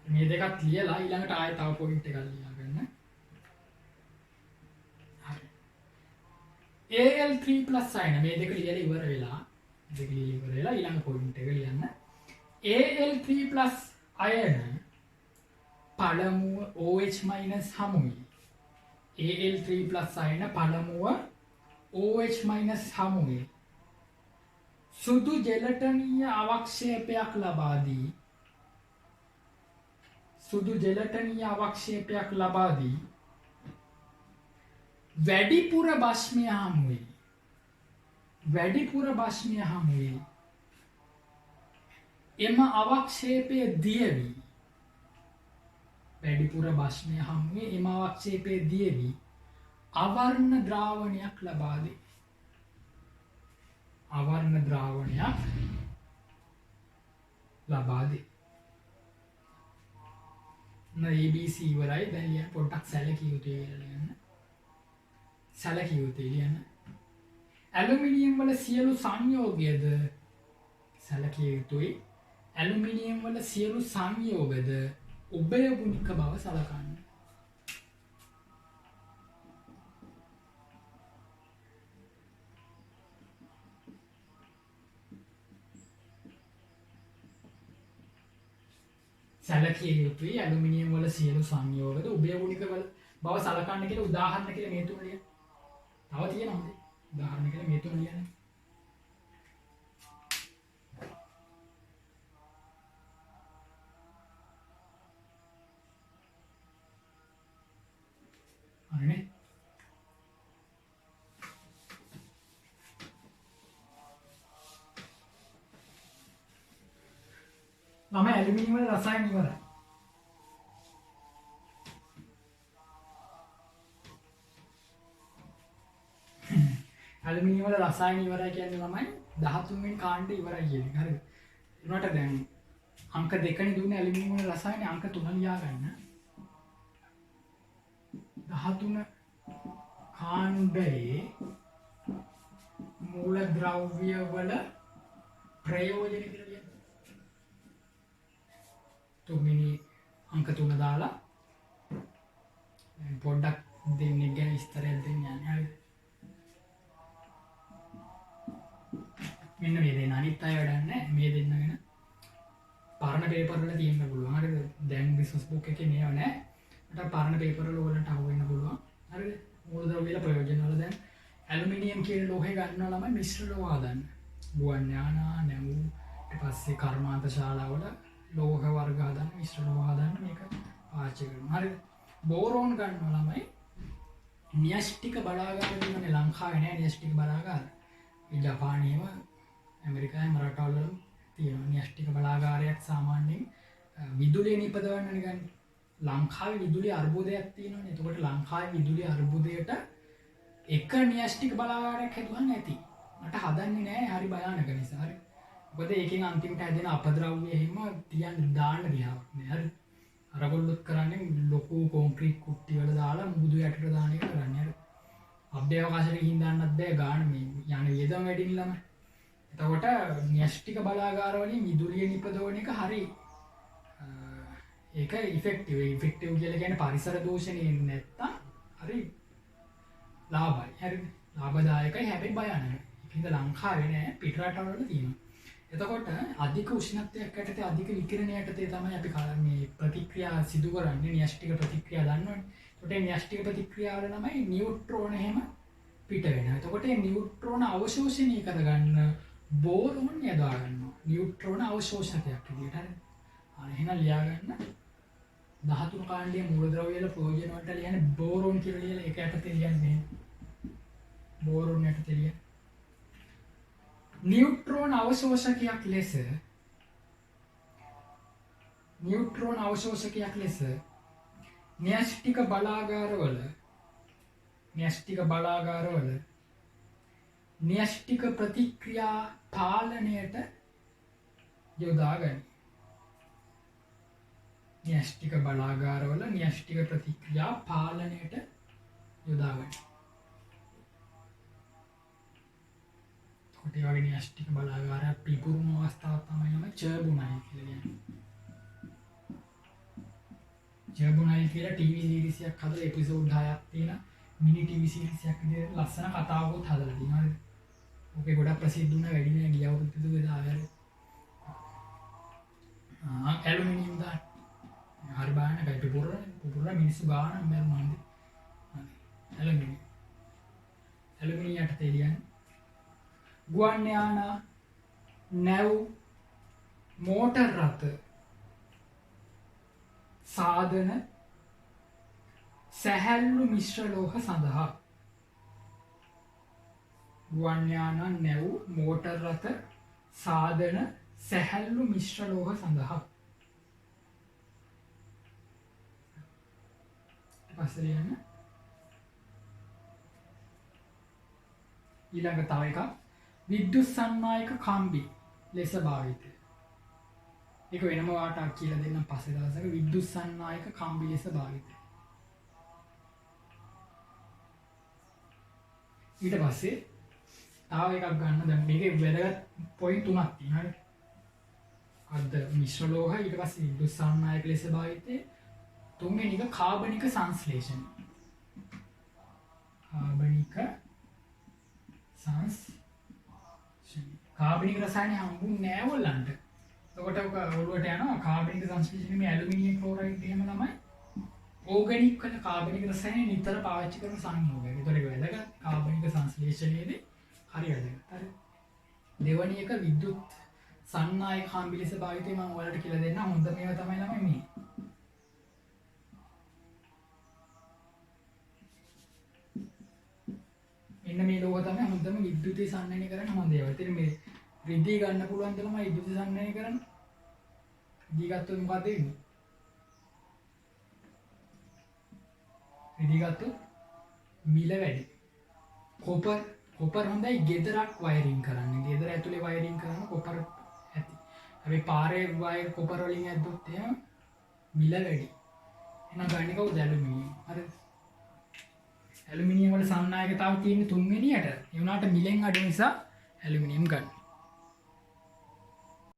මේ දෙකත් ලියලා ඊළඟට ආයෙ තව පොයින්ට් එකක් ලියා ගන්න. හරි. Al3+ අයන මේ දෙක ලියලා ඉවර වෙලා ඊළඟ පොයින්ට් එක ලියන්න. Al3+ අයන පළමුව OH- හමුවේ. Al3+ අයන පළමුව OH- හමුවේ සුදු ජෙලටනීය අවක්ෂේපයක් ලබා දී වැඩිපුර භස්මය හමුවේ එම අවක්ෂේපය දියවි. වැඩිපුර භස්මය හමුවේ එම අවක්ෂේපය දියවි අවර්ණ ද්‍රාවණයක් ලබා දේ. අවර්ණ ද්‍රාවණයක් ලබා දේ. ABC වලයි දැන් ලියන්න පොඩ්ඩක් සැලකිය යුතුයි කියලා ලියන්න. සැලකිය යුතුයි ලියන්න. ඇලුමිනියම් වල සියලු සංයෝගයද සැලකිය යුතුයි. ඇලුමිනියම් වල සියලු සංයෝගද උභය ගුණික බව සලකන්න. සැලකිය යුතුයි ඇලුමිනියම් වල සියලු සංයෝගද උභය ගුණික බව සලකන්න කියලා උදාහරණ කියලා මේ තුන ලියන්න. තව තියෙනවා උදාහරණ කියලා මේ තුන ලියන්න. ළමයි ඇලුමිනියම් වල රසායන ඉවරයි. ඇලුමිනියම් වල රසායන ඉවරයි කියන්නේ ළමයි 13 වෙනි කාණ්ඩේ ඉවරයි කියන්නේ. හරිද? ඒකට දැන් අංක 2නේ දුන්නේ ඇලුමිනියම් වල රසායන අංක 3 ලියා ගන්න. 13 කාණ්ඩයේ මූලද්‍රව්‍ය වල ප්‍රයෝජන කියලා ලියන්න. තුන්වෙනි අංක 3 දාලා පොඩ්ඩක් දෙන්නේ ගැන විස්තරයක් දෙන්න යන්නේ. හරිද? මෙන්න මේ දෙන්න අනිත් අය වැඩක් නැහැ. මේ දෙන්න ගැන පරණ පේපර් වල තියෙන්න පුළුවන්. හරිද? දැන් බිස්නස් බුක් එකේ මේව නැහැ. මට පරණ පේපර් වල ඕගලන්ට අහු වෙන්න පුළුවන්. හරිද? මූලද්‍රව්‍ය වල ප්‍රයෝජන වල දැන් ඇලුමිනියම් කියන ලෝහය ගන්නවා ළමයි මිශ්‍ර ලෝහ හදන්න. ගුවන් යානා, නැව්, ඊට පස්සේ කර්මාන්ත ශාලාවල ලෝහ වර්ග හදන්න, මිශ්‍ර ලෝහ හදන්න මේක පාවිච්චි කරනවා. හරිද? බෝරෝන් ගන්නවා ළමයි න්‍යෂ්ටික බලාගාර තියෙනනේ ලංකාවේ නෑ න්‍යෂ්ටික බලාගාර. ඒ ජපානයේම ඇමරිකාවේ රටවල් වල තියෙනවා න්‍යෂ්ටික බලාගාරයක් සාමාන්‍යයෙන් විදුලිය නිපදවන්න ගන්න. ලංකාවේ විදුලි අර්බුදයක් තියෙනවානේ. එතකොට ලංකාවේ විදුලි අර්බුදයට එක න්‍යෂ්ටික බලාගාරයක් හැදුවා නැති. මට හදන්නේ නෑ හරි භයානක නිසා. හරි. මොකද ඒකෙන් අන්තිමට හැදෙන අපද්‍රව්‍ය එහෙම තියන්න දාන්න දිහාවක් නෑ. හරි. අරගොල්ලොත් කරන්නේ ලොකු කොන්ක්‍රීට් කුට්ටි වල දාලා මුහුදු යටට දාන එක කරන්නේ. හරි. අභ්‍යවකාශයට ගිහින් දාන්නත් බෑ ගාන මේ යන වියදම වැඩිනේ ළමයි. එතකොට න්‍යෂ්ටික බලාගාර වලින් විදුලිය නිපදවන එක හරි ඒක ඉෆෙක්ටිව්. ඉෆෙක්ටිව් කියලා කියන්නේ පරිසර දූෂණය නැත්තම් හරි ලාභයි. හරිද? ලාභදායකයි හැබැයි භයානකයි. ඒකින්ද ලංකාවේ නෑ පිට රටවල තියෙනවා. එතකොට අධික උෂ්ණත්වයක් යටතේ අධික විකිරණ යටතේ තමයි අපි මේ ප්‍රතික්‍රියා සිදු කරන්නේ න්‍යෂ්ටික ප්‍රතික්‍රියා දන්නවනේ. එතකොට මේ න්‍යෂ්ටික ප්‍රතික්‍රියාවල තමයි නියුට්‍රෝන එහෙම පිට වෙනවා. එතකොට මේ නියුට්‍රෝන අවශෝෂණය කරගන්න බෝරෝන් යොදා ගන්නවා. නියුට්‍රෝන අවශෝෂකයක් විදියට. හරි. එහෙනම් ලියා ගන්න 13 කාණ්ඩයේ මූලද්‍රව්‍ය වල ප්‍රයෝජන වලට ලියන්නේ බෝරෝන් කියලා ලියලා ඒක යටතේ ලියන්නේ. බෝරෝන් යටතේ ලියන්නේ නියුට්‍රෝන අවශෝෂකයක් ලෙස න්‍යෂ්ටික බලාගාරවල න්‍යෂ්ටික ප්‍රතික්‍රියා පාලනයට යොදා ගනී. න්‍යෂ්ටික බලාගාරවල න්‍යෂ්ටික ප්‍රතික්‍රියා පාලනයට යොදා ගනී. ඒ වගේ න්‍යෂ්ටික බලාගාරයක් පිපුරුණු අවස්ථාවක් තමයි ළමයි චර්බුනයි කියලා කියන්නේ. චර්බුනයි කියලා ටීවී සීරීස් එකක් හදලා එපිසෝඩ් 10ක් තියෙන මිනි ටීවී සීරීස් එකක් විදිහට ලස්සන කතාවකුත් හදලා තියෙනවා. හරිද? ඕකේ ගොඩක් ප්‍රසිද්ධ වුණා වැඩි නෑ ගිය අවුරුද්දේ 2010. ඇලුමිනියම් දාන්න. හරි බාන්නකයි පිපුරන මිනිස්සු ගාන මරුණානේ. ඇලුමිනියම් යටතේ ලියන්නේ ගුවන් යානා, නැව්, මෝටර් රථ, සාධන, සැහැල්ලු මිශ්‍ර ලෝහ සඳහා. ගුවන් යානා, නැව්, මෝටර් රථ, සාධන, සැහැල්ලු මිශ්‍ර ලෝහ සඳහා. පස්සේ ලියන්න. ඊළඟ තව එකක් විද්‍යුත් සන්නායක කම්බි ලෙස භාවිතය. ඒක වෙනම වාටක් කියලා දෙන්නම් පස්සේ දවසක විද්‍යුත් සන්නායක කම්බි ලෙස භාවිතය. ඊට පස්සේ තව එකක් ගන්න දැන් මේකේ වැදගත් පොයින්ට් තුනක් තියෙනවා. හරි. අද මිශ්‍ර ලෝහ ඊට පස්සේ විද්‍යුත් සන්නායක ලෙස භාවිතය. තුන්වෙනි එක කාබනික සංශ්ලේෂණ. කාබනික රසායන හම්බුන්නේ නෑ ඔයගලන්ට. එතකොට ඔක ඔළුවට යනවා කාබනික සංශ්ලේෂණය මේ ඇලුමිනියම් ක්ලෝරයිඩ් එහෙම ළමයි ඕගැනික් වල කාබනික රසායන නිතර පාවිච්චි කරන සංයෝගයක්. ඒතකොට ඒක වැදගත් කාබනික සංශ්ලේෂණයේදී හරි වැදගත්. හරි. දෙවැනි එක විද්‍යුත් සන්නායක හම්බි ලෙස භාවිතය මම ඔයාලට කියලා දෙන්න. හොඳ මේවා තමයි ළමයි මේ. මෙන්න මේ ලෝහ තමයි හොඳම විද්‍යුතය සන්නිවේදනය කරන්න හොඳ ඒවා. ඉතින් මේ රිදී ගන්න පුළුවන් ද ළමයි විද්‍යුත සන්නිවේදනය කරන්න. රිදී ගත්තොත් මොකද වෙන්නේ? රිදී ගත්තොත් මිල වැඩි. කොපර් හොඳයි ගෙදරක් වයරින් කරන්න. ගෙදර ඇතුලේ වයරින් කරන්න කොපර් ඇති. හැබැයි පාරේ වයර් කොපර් වලින් ඇද්දොත් එහෙම මිල වැඩි. එහෙනම් ගන්නේ කවුද? ඇලුමිනියම්. හරිද? ඇලුමිනියම් වල සන්නායකතාව තියෙන 3 වෙනියට. ඒ වුණාට මිලෙන් අඩු නිසා ඇලුමිනියම් ගන්න.